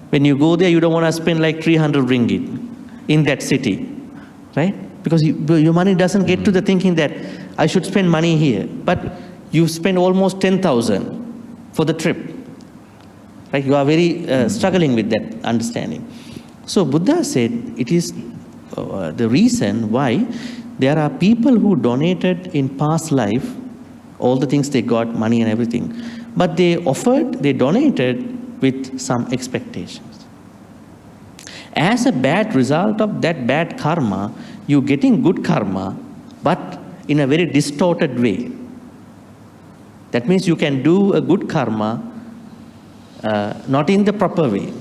when you go there, you don't want to spend like 300 ringgit in that city, right? Because your money doesn't get to the thinking that I should spend money here, but you spend almost 10,000 for the trip, right? You are very struggling with that understanding. So Buddha said it is the reason why there are people who donated in past life all the things they got, money and everything, but they donated with some expectations. As a bad result of that bad karma, you're getting good karma, but in a very distorted way. That means you can do a good karma not in the proper way.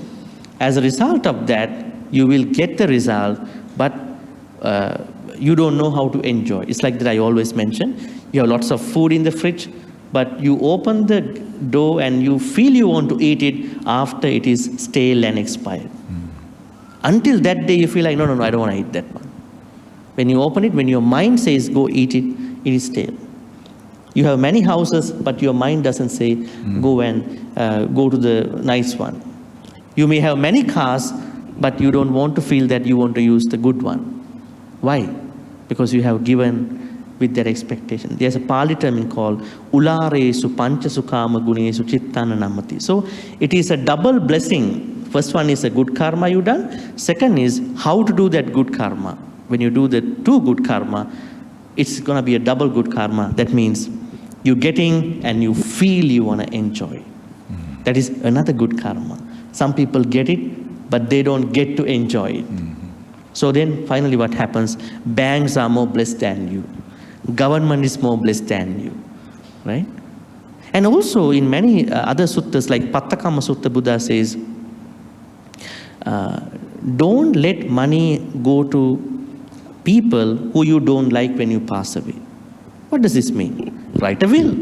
As a result of that, you will get the result, but you don't know how to enjoy. It's like that I always mention. You have lots of food in the fridge, but you open the door and you feel you want to eat it after it is stale and expired. Until that day, you feel like, no, I don't want to eat that one. When you open it, when your mind says, go eat it, it is stale. You have many houses, but your mind doesn't say, go and go to the nice one. You may have many cars, but you don't want to feel that you want to use the good one. Why? Because you have given with that expectation. There's a Pali term called Ularesu Panchasukama Gunesu Chittana Namati. So it is a double blessing. First one is a good karma you done. Second is how to do that good karma. When you do the 2 good karma, it's going to be a double good karma. That means you're getting and you feel you want to enjoy. That is another good karma. Some people get it, but they don't get to enjoy it. So then finally what happens? Banks are more blessed than you. Government is more blessed than you, right? And also in many other suttas like Pattakama Sutta, Buddha says, don't let money go to people who you don't like when you pass away. What does this mean? Write a will.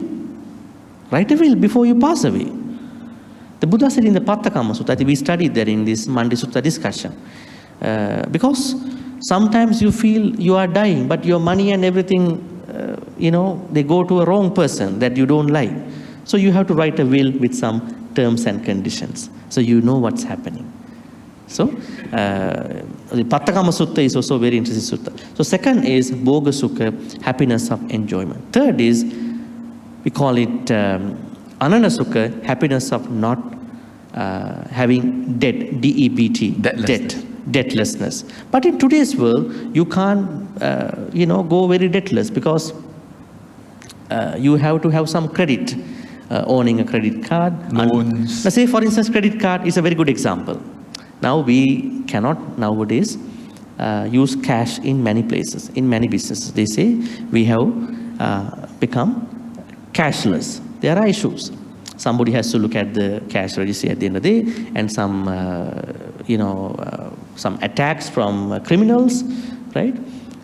Write a will before you pass away. The Buddha said in the Pattakama Sutta, I think we studied that in this Mandi Sutta discussion. Because sometimes you feel you are dying, but your money and everything they go to a wrong person that you don't like. So you have to write a will with some terms and conditions, so you know what's happening. So the Pattakama Sutta is also very interesting sutta. So second is Bhoga Sukha, happiness of enjoyment. Third is, we call it Ananda Sukha, happiness of not having debt, D-E-B-T, debtlessness. But in today's world, you can't, go very debtless, because you have to have some credit, owning a credit card. Loans. Let's say, for instance, credit card is a very good example. Now we cannot nowadays use cash in many places, in many businesses. They say we have become cashless. There are issues. Somebody has to look at the cash register at the end of the day, and some attacks from criminals, right?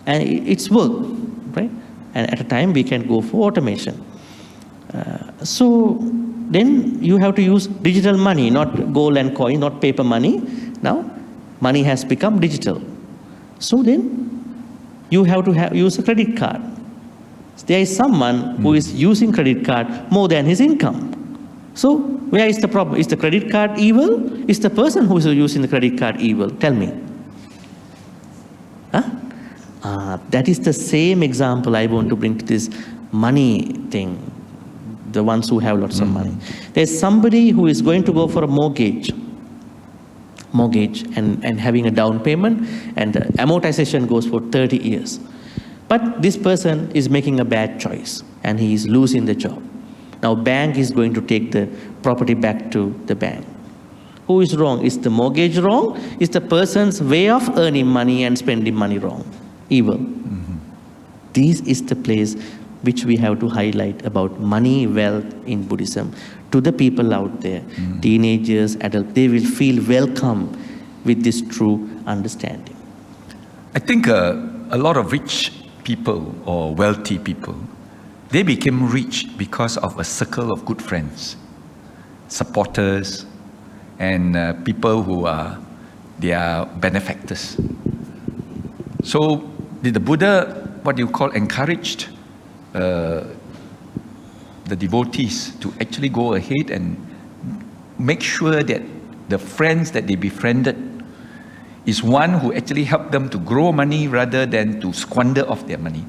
And it's work, right? And at a time we can go for automation. So then you have to use digital money, not gold and coin, not paper money. Now money has become digital. So then you have to use a credit card. There is someone who is using credit card more than his income. So where is the problem? Is the credit card evil? Is the person who is using the credit card evil? Tell me. That is the same example I want to bring to this money thing, the ones who have lots of money. There's somebody who is going to go for a mortgage and having a down payment, and the amortization goes for 30 years. But this person is making a bad choice and he is losing the job. Now bank is going to take the property back to the bank. Who is wrong? Is the mortgage wrong? Is the person's way of earning money and spending money wrong? Evil. This is the place which we have to highlight about money, wealth in Buddhism. To the people out there, teenagers, adults, they will feel welcome with this true understanding. I think a lot of rich people or wealthy people, they became rich because of a circle of good friends, supporters, and people who are their benefactors. So did the Buddha, encouraged the devotees to actually go ahead and make sure that the friends that they befriended is one who actually helped them to grow money rather than to squander off their money.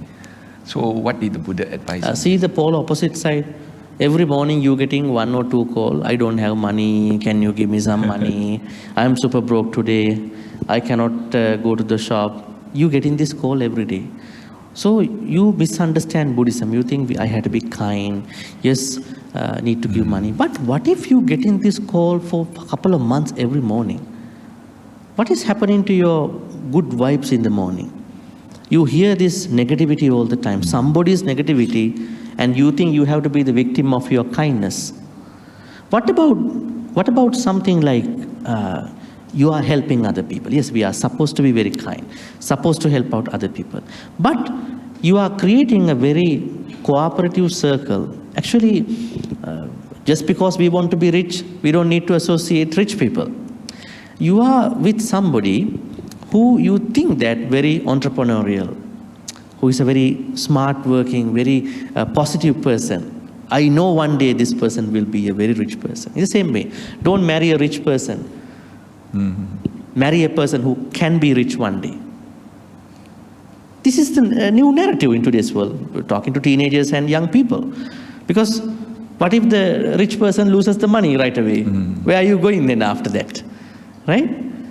So what did the Buddha advise? See the polar opposite side. Every morning you getting 1 or 2 calls. I don't have money. Can you give me some money? I'm super broke today. I cannot go to the shop. You getting this call every day. So you misunderstand Buddhism. You think I had to be kind. Yes, need to give money. But what if you getting this call for a couple of months every morning? What is happening to your good vibes in the morning? You hear this negativity all the time. Somebody's negativity, and you think you have to be the victim of your kindness. What about something like you are helping other people? Yes, we are supposed to be very kind, supposed to help out other people. But you are creating a very cooperative circle. Actually, just because we want to be rich, we don't need to associate rich people. You are with somebody who you think that very entrepreneurial, who is a very smart working, very positive person. I know one day this person will be a very rich person. In the same way, don't marry a rich person. Marry a person who can be rich one day. This is the new narrative in today's world. We're talking to teenagers and young people. Because what if the rich person loses the money right away? Where are you going then after that? Right?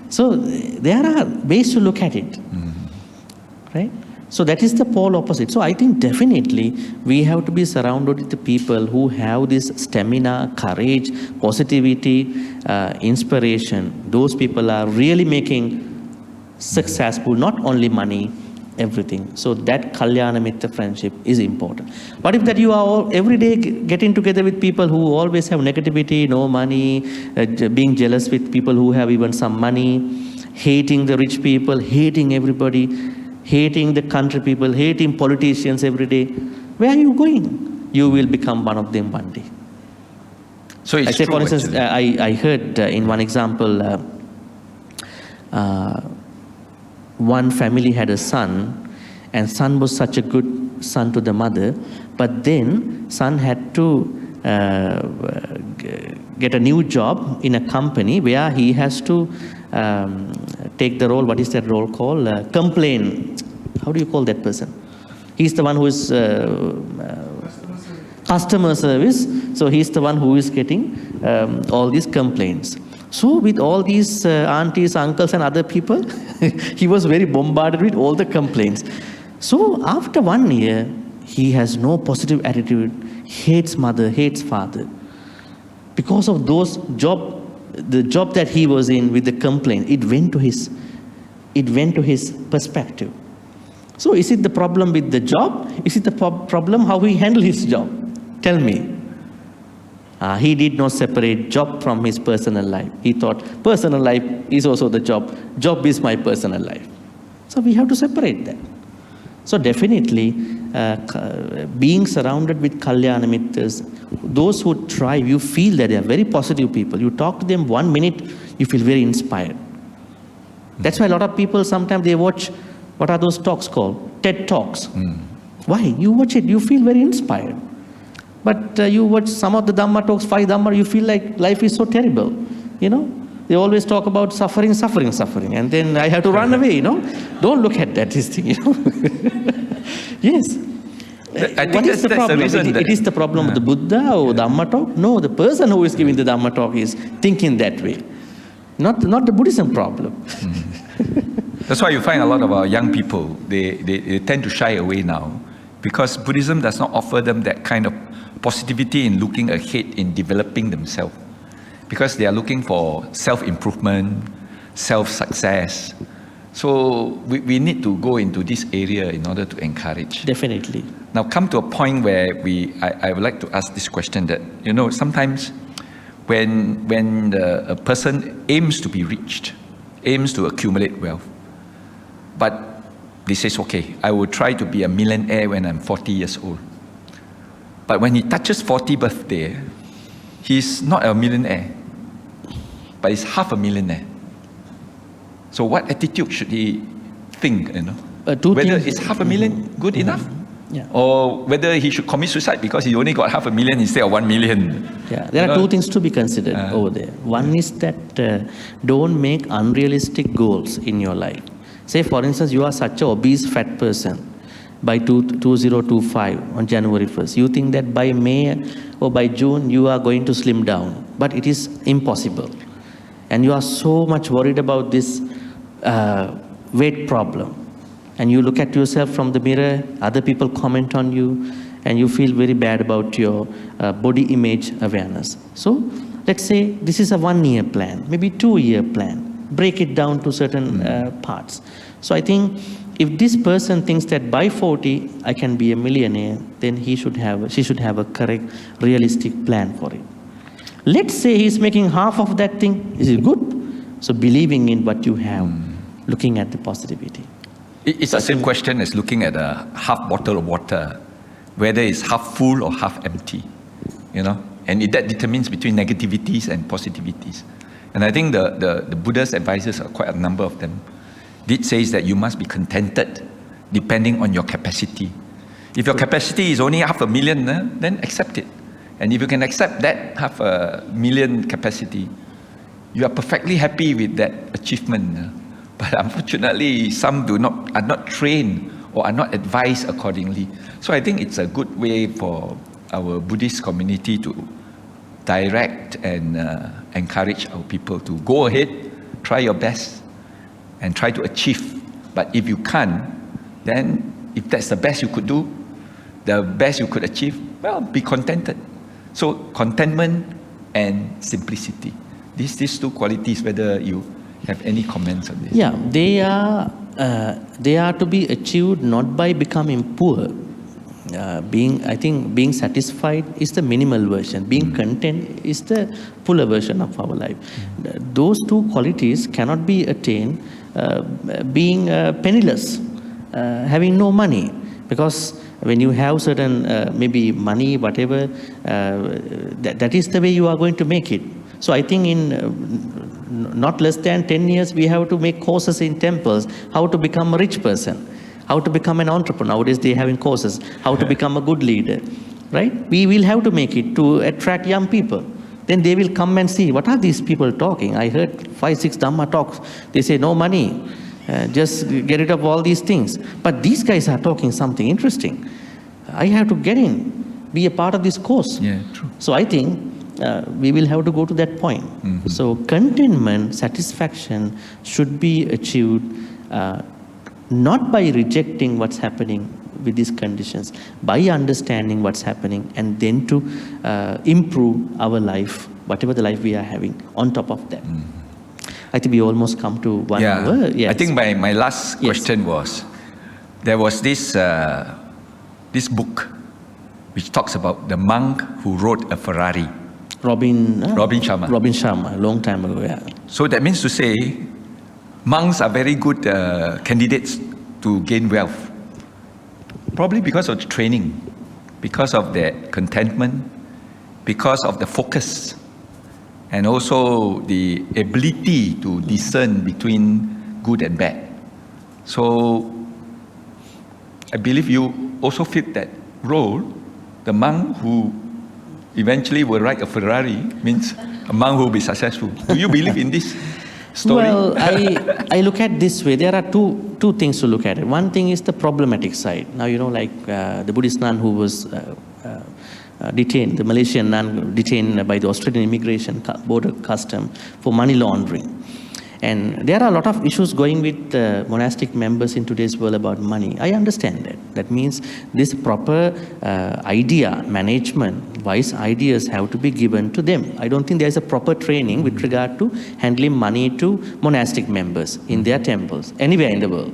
So there are ways to look at it. Right? So that is the pole opposite. So I think definitely we have to be surrounded with the people who have this stamina, courage, positivity, inspiration. Those people are really making successful, not only money, everything. So that Kalyana Mitra friendship is important. What if that you are all every day getting together with people who always have negativity, no money, being jealous with people who have even some money, hating the rich people, hating everybody, hating the country people, hating politicians every day. Where are you going? You will become one of them one day. So it's true, for instance, actually. I heard in one example, one family had a son, and son was such a good son to the mother, but then son had to get a new job in a company where he has to take the role. What is that role called? Complain. How do you call that person? He's the one who is customer service. So he's the one who is getting all these complaints. So with all these aunties, uncles and other people, he was very bombarded with all the complaints. So after 1 year, he has no positive attitude, hates mother, hates father. Because of the job that he was in with the complaint, it went to his perspective. So is it the problem with the job? Is it the problem how he handled his job? Tell me. He did not separate job from his personal life. He thought personal life is also the job. Job is my personal life. So we have to separate that. So definitely, being surrounded with Kalyana Mitras, those who thrive, you feel that they are very positive people. You talk to them 1 minute, you feel very inspired. That's why a lot of people, sometimes they watch, what are those talks called? TED Talks. Why? You watch it, you feel very inspired. But you watch some of the Dhamma talks, 5 Dhamma, you feel like life is so terrible. You know, they always talk about suffering, suffering, suffering. And then I have to run away, you know. Don't look at that, this thing, you know. Yes. I think what is the problem? It is the problem of the Buddha or Dhamma talk? No, the person who is giving the Dhamma talk is thinking that way. Not the Buddhism problem. That's why you find a lot of our young people, they tend to shy away now, because Buddhism does not offer them that kind of positivity in looking ahead in developing themselves. Because they are looking for self-improvement, self-success. So we need to go into this area in order to encourage. Definitely. Now come to a point where I would like to ask this question that, you know, sometimes when a person aims to be rich, aims to accumulate wealth, but they says, okay, I will try to be a millionaire when I'm 40 years old. But when he touches 40th birthday, he's not a millionaire, but he's half a millionaire. So what attitude should he think, you know? Whether is half a million good enough? Yeah. Or whether he should commit suicide because he only got half a million instead of 1 million. Yeah, there are 2 things to be considered over there. One is that don't make unrealistic goals in your life. Say for instance, you are such an obese fat person by 2025 on January 1st. You think that by May or by June you are going to slim down, but it is impossible. And you are so much worried about this weight problem. And you look at yourself from the mirror, other people comment on you, and you feel very bad about your body image awareness. So let's say this is a 1 year plan, maybe 2 year plan. Break it down to certain parts. So I think if this person thinks that by 40 I can be a millionaire, then she should have a correct, realistic plan for it. Let's say he's making half of that thing. Is it good? So believing in what you have, looking at the positivity. It's the same question as looking at a half bottle of water, whether it's half full or half empty, you know, and that determines between negativities and positivities. And I think the Buddha's advisors, are quite a number of them, did say that you must be contented depending on your capacity. If your capacity is only 500,000, then accept it. And if you can accept that 500,000 capacity, you are perfectly happy with that achievement. But unfortunately, some are not trained or are not advised accordingly. So I think it's a good way for our Buddhist community to direct and encourage our people to go ahead, try your best, and try to achieve. But if you can't, then if that's the best you could do, the best you could achieve, well, be contented. So contentment and simplicity. These 2 qualities, whether you have any comments on this? Yeah, they are to be achieved not by becoming poor. I think being satisfied is the minimal version. Being content is the fuller version of our life. Those 2 qualities cannot be attained being penniless, having no money. Because when you have certain maybe money, whatever, that is the way you are going to make it. So I think in not less than 10 years, we have to make courses in temples, how to become a rich person. How to become an entrepreneur. Nowadays they're having courses. How to become a good leader, right? We will have to make it to attract young people. Then they will come and see, what are these people talking? I heard 5-6 Dhamma talks. They say, no money, just get rid of all these things. But these guys are talking something interesting. I have to get in, be a part of this course. Yeah, true. So I think we will have to go to that point. So contentment, satisfaction should be achieved not by rejecting what's happening with these conditions, by understanding what's happening, and then to improve our life, whatever the life we are having, on top of that. I think we almost come to 1 hour. Yes. I think my last question was, there was this book which talks about the monk who rode a Ferrari. Robin Sharma. Robin Sharma, a long time ago, yeah. So that means to say, monks are very good candidates to gain wealth. Probably because of the training, because of their contentment, because of the focus, and also the ability to discern between good and bad. So I believe you also fit that role. The monk who eventually will ride a Ferrari means a monk who will be successful. Do you believe in this story? Well, I look at this way. There are two things to look at it. One thing is the problematic side. Now, like the Buddhist nun who was detained, the Malaysian nun detained by the Australian immigration border custom for money laundering. And there are a lot of issues going with monastic members in today's world about money. I understand that. That means this proper idea, management, wise ideas have to be given to them. I don't think there's a proper training with regard to handling money to monastic members in their temples, anywhere in the world.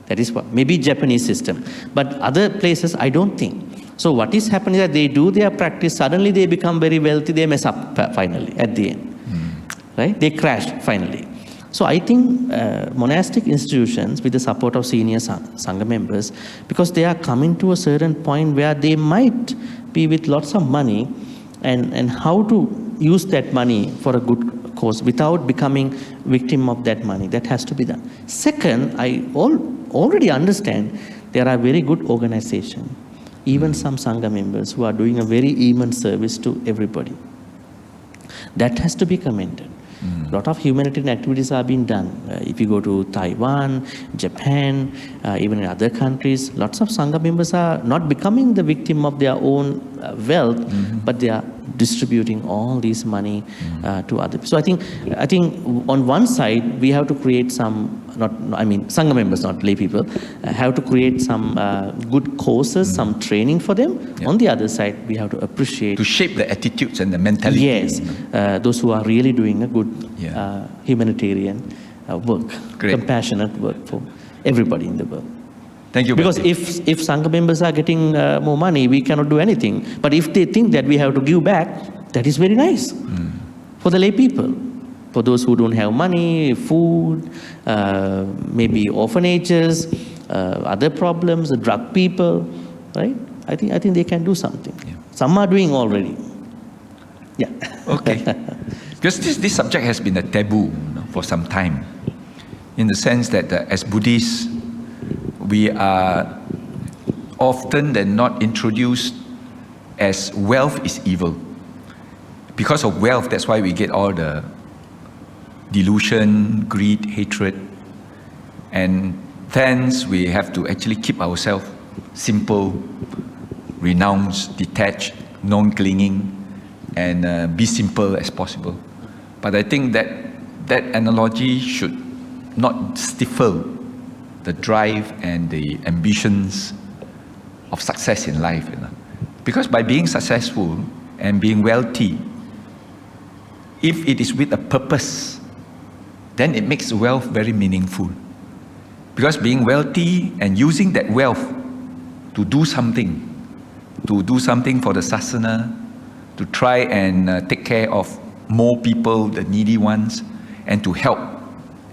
That is what, maybe Japanese system. But other places, I don't think. So what is happening is that they do their practice, suddenly they become very wealthy, they mess up finally at the end. Right? They crash finally. So I think monastic institutions, with the support of senior Sangha members, because they are coming to a certain point where they might be with lots of money, and how to use that money for a good cause without becoming victim of that money, that has to be done. Second, I already understand there are very good organizations, even some Sangha members who are doing a very immense service to everybody. That has to be commended. A lot of humanitarian activities are being done. If you go to Taiwan, Japan, even in other countries, lots of Sangha members are not becoming the victim of their own wealth, but they are distributing all this money to others. So I think on one side we have to create some, Sangha members, not lay people, have to create some good courses, some training for them. On the other side, we have to appreciate, to shape the attitudes and the mentality. Yes, those who are really doing a good humanitarian work, compassionate work for everybody in the world. Thank you. Because Bhante. if Sangha members are getting more money, we cannot do anything. But if they think that we have to give back, that is very nice for the lay people. For those who don't have money, food, maybe orphanages, other problems, drug people, right? I think they can do something. Yeah. Some are doing already. Yeah. Okay. Because this subject has been a taboo for some time, in the sense that as Buddhists, we are often than not introduced as wealth is evil. Because of wealth, that's why we get all the delusion, greed, hatred, and thence we have to actually keep ourselves simple, renounced, detached, non-clinging, and be simple as possible. But I think that analogy should not stifle the drive and the ambitions of success in life. Because by being successful and being wealthy, if it is with a purpose, then it makes wealth very meaningful. Because being wealthy and using that wealth to do something for the sasana, to try and take care of more people, the needy ones, and to help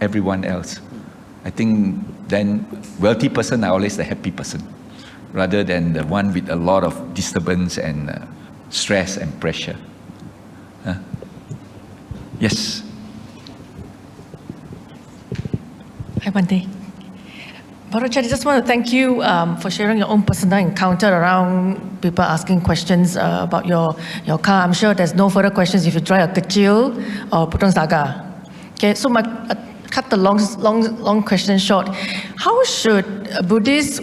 everyone else. I think then wealthy person are always the happy person, rather than the one with a lot of disturbance and stress and pressure. Yes. Hi, Bhante. Bhante, I just want to thank you for sharing your own personal encounter around people asking questions about your car. I'm sure there's no further questions if you drive a kecil or Putong Saga. Okay, so cut the long question short. How should Buddhists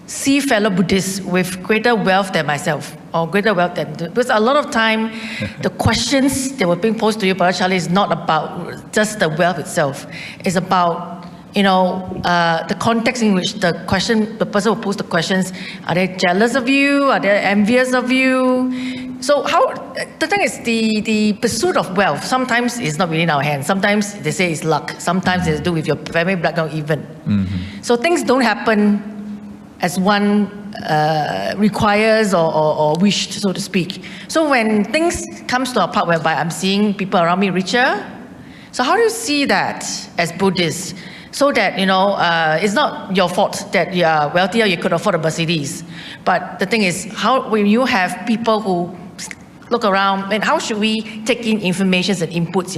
see fellow Buddhists with greater wealth than myself, or greater wealth than, because a lot of time, the questions that were being posed to you, Bhante Charlie, is not about just the wealth itself. It's about, the context in which the person who posed the questions, are they jealous of you? Are they envious of you? So the thing is, the pursuit of wealth sometimes is not really in our hands. Sometimes they say it's luck. Sometimes it's to do with your family background even. Mm-hmm. So things don't happen as one requires or wished, so to speak. So when things comes to a part whereby I'm seeing people around me richer, so how do you see that as Buddhists? So that, it's not your fault that you are wealthier, you could afford a Mercedes. But the thing is, when you have people who look around, and how should we take in information and inputs,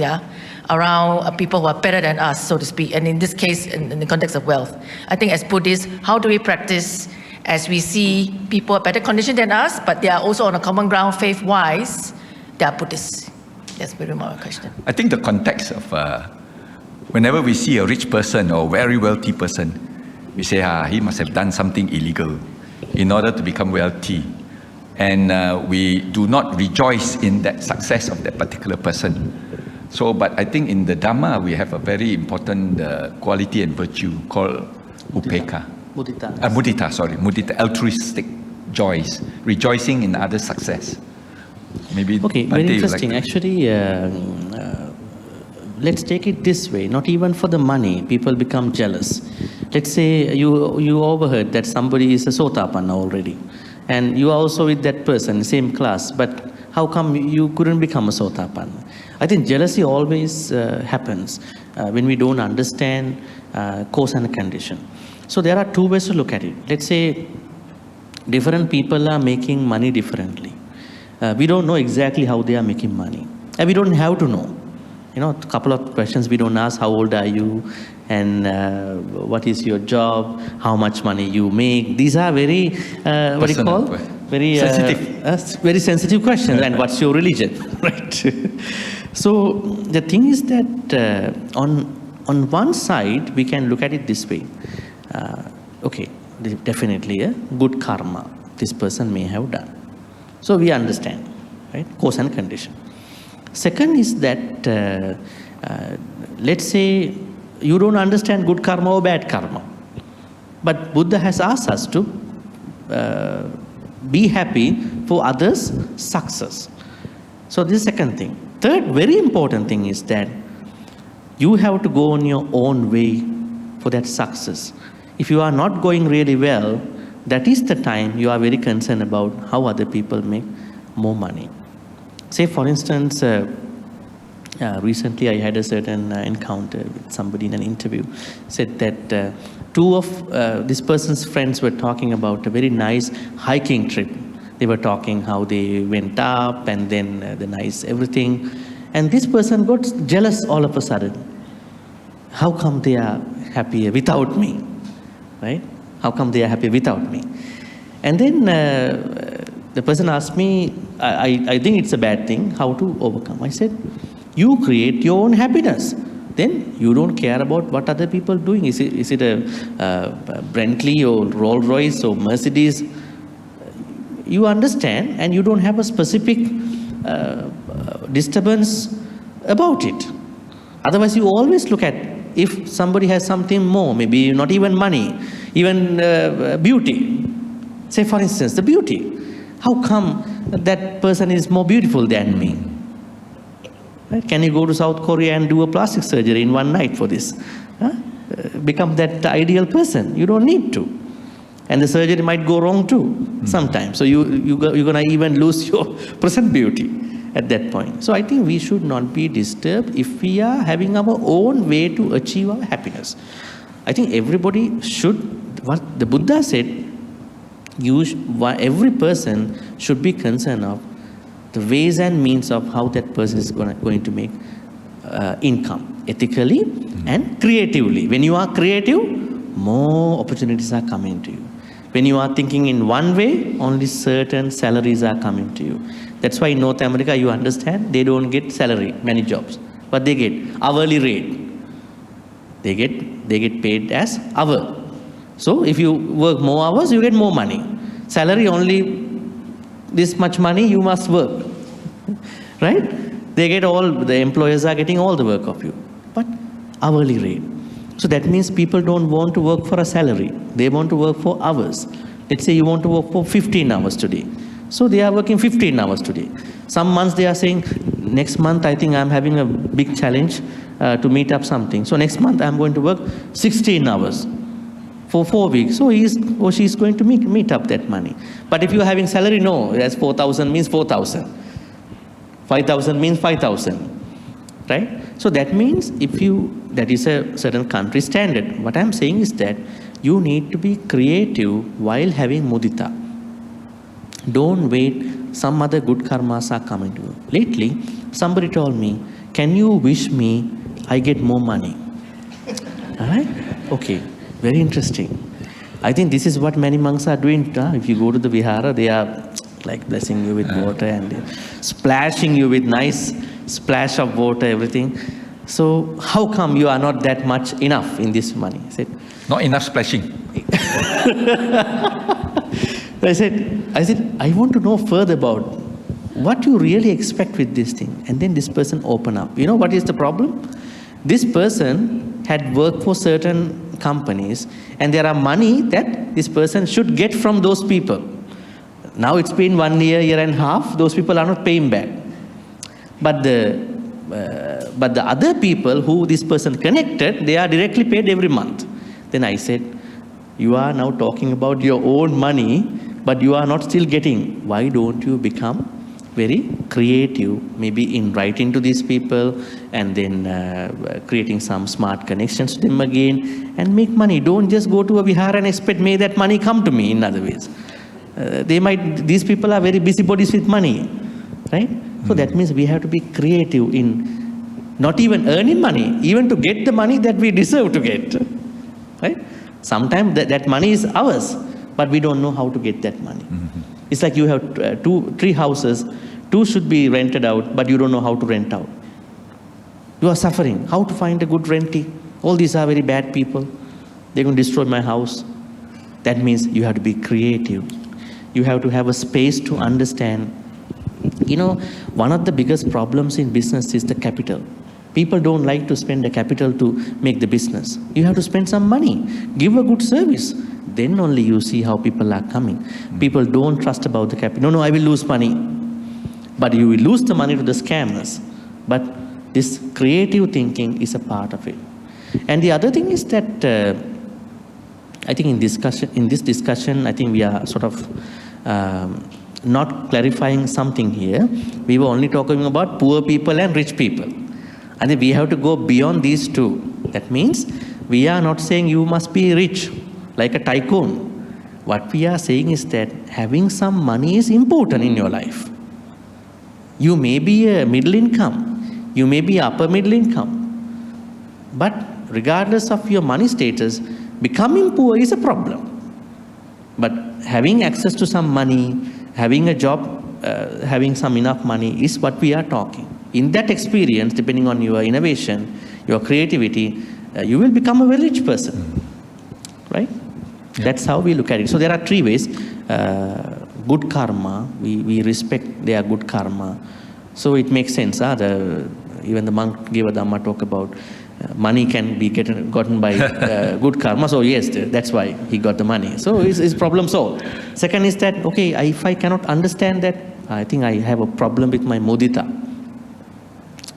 around people who are better than us, so to speak, and in this case, in the context of wealth. I think as Buddhists, how do we practice as we see people are better conditioned than us, but they are also on a common ground faith-wise, they are Buddhists? That's very much my question. I think the context of whenever we see a rich person or very wealthy person, we say, he must have done something illegal in order to become wealthy. And we do not rejoice in that success of that particular person. So, but I think in the Dhamma, we have a very important quality and virtue called upeka. Mudita, altruistic joys, rejoicing in others' success. Maybe okay, Bhante, very interesting. like Actually, let's take it this way. Not even for the money, people become jealous. Let's say you overheard that somebody is a Sotapanna already, and you are also with that person, same class, but how come you couldn't become a Sotapanna? I think jealousy always happens when we don't understand cause and condition. So there are two ways to look at it. Let's say different people are making money differently. We don't know exactly how they are making money, and we don't have to know. A couple of questions we don't ask: how old are you, and what is your job, how much money you make. These are very very sensitive, very sensitive questions. And what's your religion, right? So the thing is that on one side we can look at it this way. Okay, definitely a good karma this person may have done. So we understand, right? Cause and condition. Second is that, let's say you don't understand good karma or bad karma. But Buddha has asked us to be happy for others' success. So this is the second thing. Third, very important thing is that you have to go on your own way for that success. If you are not going really well, that is the time you are very concerned about how other people make more money. Say, for instance, recently I had a certain encounter with somebody in an interview. Said that two of this person's friends were talking about a very nice hiking trip. They were talking how they went up and then the nice everything. And this person got jealous all of a sudden. How come they are happier without me? Right? How come they are happy without me? And then the person asked me, I think it's a bad thing, how to overcome. I said, you create your own happiness. Then you don't care about what other people are doing. Is it a Bentley or Rolls Royce or Mercedes? You understand, and you don't have a specific disturbance about it. Otherwise, you always look at if somebody has something more, maybe not even money, even beauty. Say, for instance, the beauty. How come that person is more beautiful than me? Right? Can you go to South Korea and do a plastic surgery in one night for this? Become that ideal person. You don't need to. And the surgery might go wrong too, sometimes. So you're going to even lose your present beauty at that point. So I think we should not be disturbed if we are having our own way to achieve our happiness. I think everybody should, what the Buddha said, every person should be concerned of the ways and means of how that person is going to make income, ethically and creatively. When you are creative, more opportunities are coming to you. When you are thinking in one way, only certain salaries are coming to you. That's why in North America, you understand, they don't get salary, many jobs, but they get hourly rate. They get paid as hour. So if you work more hours, you get more money. Salary only this much money, you must work, right? The employers are getting all the work of you, but hourly rate. So that means people don't want to work for a salary. They want to work for hours. Let's say you want to work for 15 hours today. So they are working 15 hours today. Some months they are saying, next month I think I'm having a big challenge to meet up something. So next month I'm going to work 16 hours for 4 weeks. So he or she is going to meet up that money. But if you are having salary, no, that's 4,000 means 4,000. 5,000 means 5,000, right? So that means that is a certain country standard. What I'm saying is that you need to be creative while having mudita. Don't wait, some other good karmas are coming to you. Lately, somebody told me, can you wish me I get more money? All right? Okay, very interesting. I think this is what many monks are doing. If you go to the Vihara, they are like blessing you with water and splashing you with nice splash of water, everything. So how come you are not that much enough in this money? I said, not enough splashing. I said, I want to know further about what you really expect with this thing. And then this person opened up. You know what is the problem? This person had worked for certain companies, and there are money that this person should get from those people. Now it's been 1 year and a half, those people are not paying back. But the other people who this person connected, they are directly paid every month. Then I said, you are now talking about your own money, but you are not still getting. Why don't you become very creative, maybe in writing to these people and then creating some smart connections to them again and make money. Don't just go to a Vihara and expect, may that money come to me in other ways. These people are very busybodies with money, right? So that means we have to be creative in not even earning money, even to get the money that we deserve to get, right? Sometimes that money is ours, but we don't know how to get that money. It's like you have 3 houses, 2 should be rented out, but you don't know how to rent out. You are suffering. How to find a good rentee? All these are very bad people. They're going to destroy my house. That means you have to be creative. You have to have a space to understand. You know, one of the biggest problems in business is the capital. People don't like to spend the capital to make the business. You have to spend some money. Give a good service. Then only you see how people are coming. People don't trust about the capital. No, I will lose money. But you will lose the money to the scammers. But this creative thinking is a part of it. And the other thing is that I think in this discussion, I think we are sort of not clarifying something here. We were only talking about poor people and rich people. I think we have to go beyond these two. That means we are not saying you must be rich like a tycoon. What we are saying is that having some money is important in your life. You may be a middle income, you may be upper middle income, but regardless of your money status, becoming poor is a problem. But having access to some money, having a job, having some enough money is what we are talking. In that experience, depending on your innovation, your creativity, you will become a very rich person, right? Yeah. That's how we look at it. So there are 3 ways. Good karma, we respect their good karma. So it makes sense. Even the monk gave a Dhamma talk about money can be gotten by good karma. So yes, that's why he got the money. So his problem solved. Second is that, okay, if I cannot understand that, I think I have a problem with my mudita,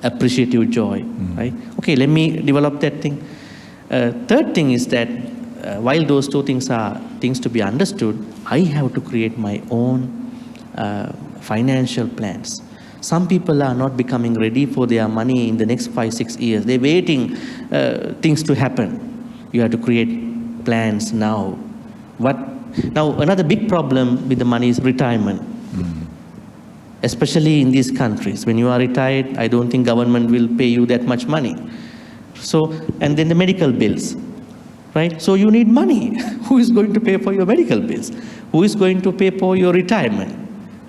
appreciative joy, right? Okay, let me develop that thing. Third thing is that while those 2 things are things to be understood, I have to create my own financial plans. Some people are not becoming ready for their money in the next 5-6 years. They're waiting things to happen. You have to create plans now. Now, another big problem with the money is retirement. especially in these countries. When you are retired, I don't think government will pay you that much money. So, and then the medical bills, right? So you need money. Who is going to pay for your medical bills? Who is going to pay for your retirement,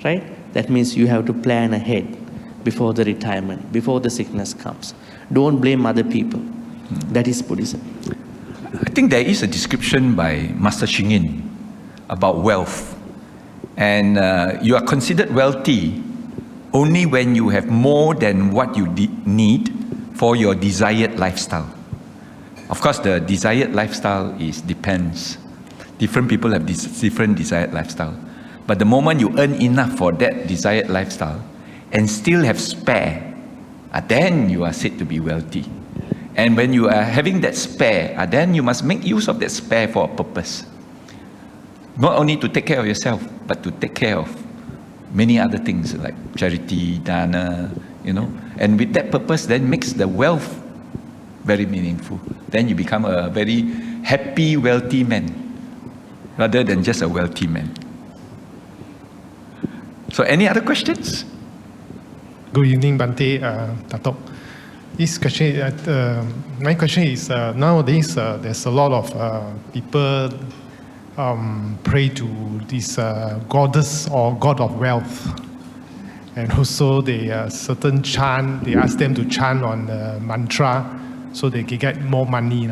right? That means you have to plan ahead before the retirement, before the sickness comes. Don't blame other people. That is Buddhism. I think there is a description by Master Xing Yin about wealth. And you are considered wealthy only when you have more than what you need for your desired lifestyle. Of course, the desired lifestyle depends. Different people have different desired lifestyle. But the moment you earn enough for that desired lifestyle and still have spare, then you are said to be wealthy. And when you are having that spare, then you must make use of that spare for a purpose. Not only to take care of yourself, but to take care of many other things like charity, dana, And with that purpose, then makes the wealth very meaningful. Then you become a very happy, wealthy man, rather than just a wealthy man. So any other questions? Good evening, Bhante, Datuk. This question, my question is, nowadays there's a lot of people pray to this goddess or god of wealth. And also they certain chant, they ask them to chant on mantra so they can get more money.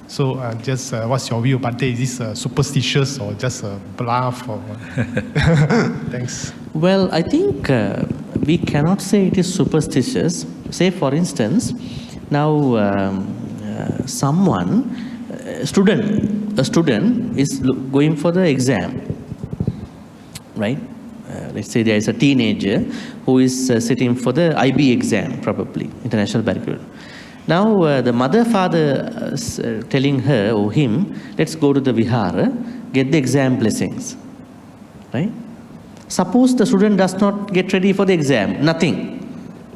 So just what's your view, Bhante? Is this superstitious or just a bluff? Or Thanks. Well, I think we cannot say it is superstitious. Say, for instance, now a student is going for the exam, right? Let's say there is a teenager who is sitting for the IB exam, probably, International Barracuda. Now the father is telling her or him, let's go to the Vihara, get the exam blessings, right? Suppose the student does not get ready for the exam, nothing.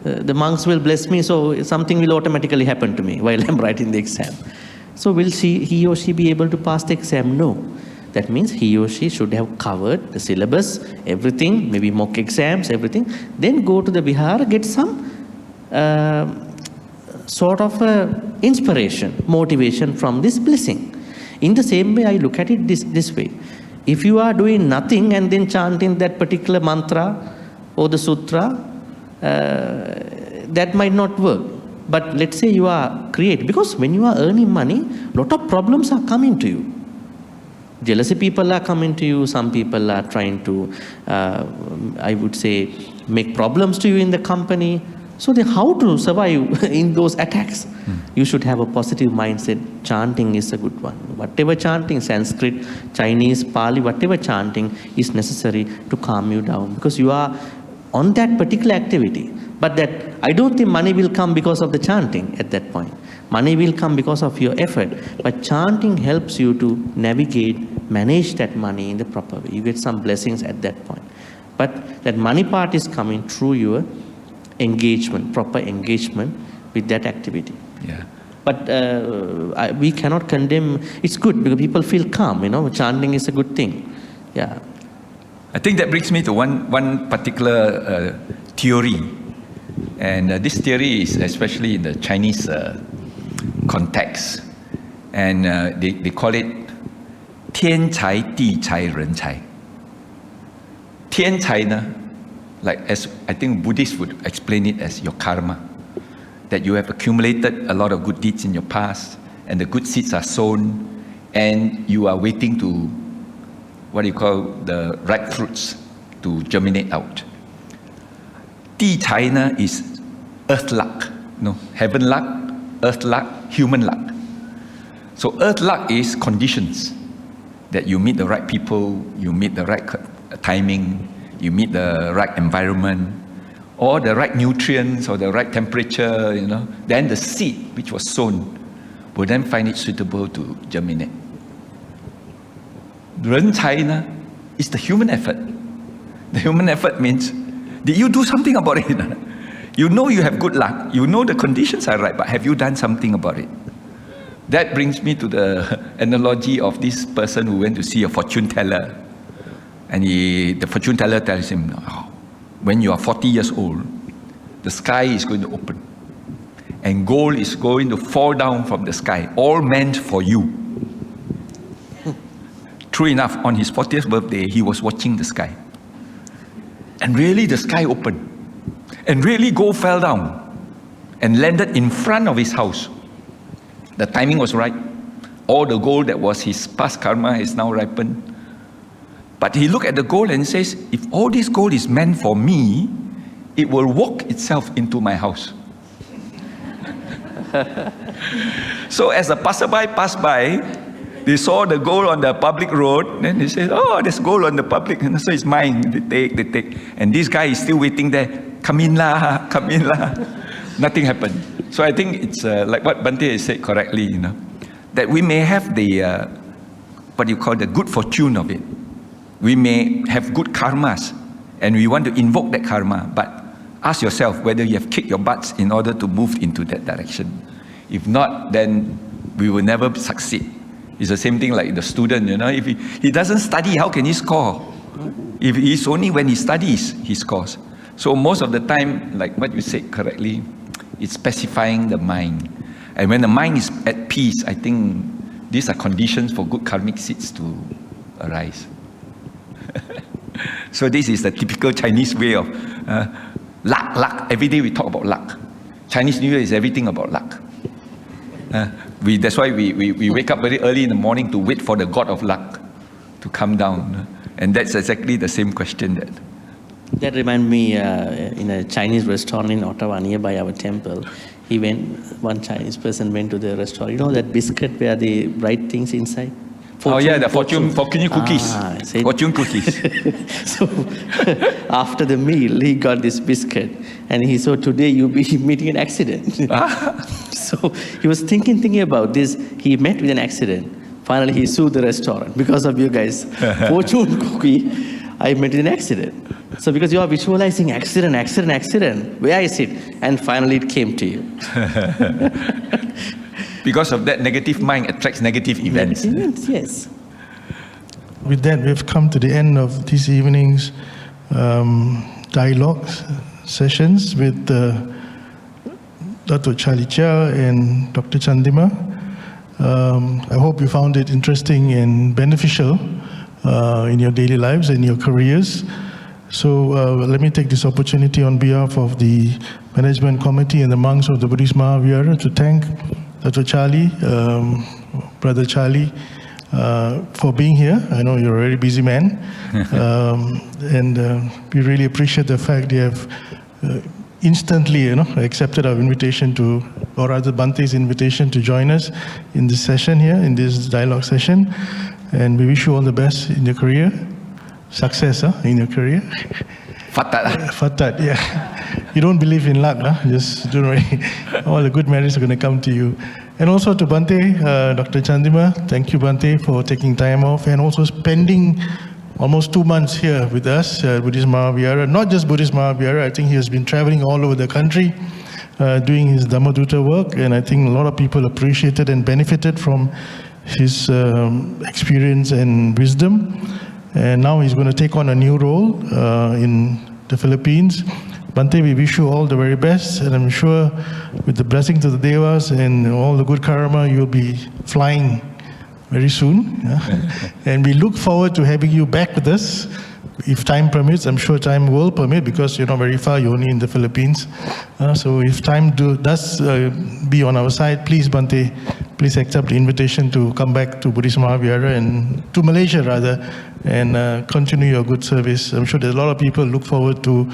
The monks will bless me, so something will automatically happen to me while I'm writing the exam. So will he or she be able to pass the exam? No. That means he or she should have covered the syllabus, everything, maybe mock exams, everything. Then go to the Vihara, get some sort of inspiration, motivation from this blessing. In the same way, I look at it this way. If you are doing nothing and then chanting that particular mantra or the sutra, that might not work. But let's say you are creative, because when you are earning money, a lot of problems are coming to you. Jealousy people are coming to you, some people are trying to, I would say, make problems to you in the company. So then how to survive in those attacks? You should have a positive mindset. Chanting is a good one. Whatever chanting, Sanskrit, Chinese, Pali, whatever chanting is necessary to calm you down, because you are on that particular activity. But that, I don't think money will come because of the chanting at that point. Money will come because of your effort. But chanting helps you to navigate, manage that money in the proper way. You get some blessings at that point. But that money part is coming through your engagement, proper engagement with that activity. Yeah. But we cannot condemn. It's good because people feel calm, chanting is a good thing. Yeah. I think that brings me to one particular theory. And this theory is especially in the Chinese context. And they call it 天才地才人才. 天才呢, like as I think Buddhists would explain it as your karma, that you have accumulated a lot of good deeds in your past, and the good seeds are sown, and you are waiting to, what do you call, the ripe fruits to germinate out. 地才呢 is earth luck, heaven luck, earth luck, human luck. So earth luck is conditions, that you meet the right people, you meet the right timing, you meet the right environment, or the right nutrients, or the right temperature, then the seed which was sown will then find it suitable to germinate. 人才呢 is the human effort. The human effort means, did you do something about it? You know you have good luck, you know the conditions are right, but have you done something about it? That brings me to the analogy of this person who went to see a fortune teller. And the fortune teller tells him, when you are 40 years old, the sky is going to open. And gold is going to fall down from the sky, all meant for you. True enough, on his 40th birthday, he was watching the sky. And really the sky opened. And really gold fell down and landed in front of his house. The timing was right. All the gold that was his past karma is now ripened. But he looked at the gold and says, if all this gold is meant for me, it will walk itself into my house. So as the passerby passed by, they saw the gold on the public road, then they said, oh, there's gold on the public, and so it's mine. They take. And this guy is still waiting there. Come in lah, come in lah. Nothing happened. So I think it's like what Bhante said correctly, that we may have the, what you call the good fortune of it. We may have good karmas, and we want to invoke that karma, but ask yourself whether you have kicked your butts in order to move into that direction. If not, then we will never succeed. It's the same thing like the student, if he doesn't study, how can he score? If it's only when he studies, he scores. So most of the time, like what you said correctly, it's specifying the mind. And when the mind is at peace, I think these are conditions for good karmic seeds to arise. So this is the typical Chinese way of luck. Every day we talk about luck. Chinese New Year is everything about luck. That's why we wake up very early in the morning to wait for the God of luck to come down. And that's exactly the same question. That reminds me, in a Chinese restaurant in Ottawa nearby our temple, one Chinese person went to the restaurant. You know that biscuit where they write things inside? The fortune cookies. Fortune cookies. So after the meal, he got this biscuit, and he said, today you'll be meeting an accident. So he was thinking about this. He met with an accident. Finally, he sued the restaurant because of you guys. Fortune cookie, I met with an accident. So because you are visualizing accident, where is it? And finally it came to you. Because of that, negative mind attracts negative events. Yes. With that, we've come to the end of this evening's dialogue sessions with Datuk Chia and Dr. Chandima. I hope you found it interesting and beneficial in your daily lives and your careers. So let me take this opportunity on behalf of the Management Committee and the monks of the Buddhist Maha Vihara to thank Dr. Charlie, Brother Charlie, for being here. I know you're a very busy man. And we really appreciate the fact you have instantly accepted our invitation to, or rather Bhante's invitation to join us in this session here, in this dialogue session. And we wish you all the best in your career. Success in your career. Fatat, yeah. You don't believe in luck, just don't worry. All the good merits are going to come to you. And also to Bhante, Dr. Chandima, thank you Bhante for taking time off and also spending almost 2 months here with us, Buddhist Maha Vihara. Not just Buddhist Maha Vihara, I think he has been traveling all over the country doing his Dhamma Dutta work, and I think a lot of people appreciated and benefited from his experience and wisdom. And now he's going to take on a new role in the Philippines. Bhante, we wish you all the very best, and I'm sure with the blessings of the Devas and all the good karma, you'll be flying very soon. And we look forward to having you back with us, if time permits. I'm sure time will permit because you're not very far, you're only in the Philippines. So if time does be on our side, please Bhante, please accept the invitation to come back to Buddhist Maha Vihara and to Malaysia rather, and continue your good service. I'm sure there's a lot of people look forward to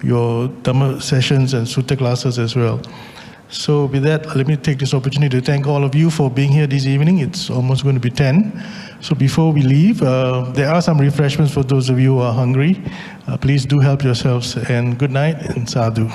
your Dhamma sessions and Sutta classes as well. So with that, let me take this opportunity to thank all of you for being here this evening. It's almost going to be 10. So before we leave, there are some refreshments for those of you who are hungry. Please do help yourselves, and good night and sadhu.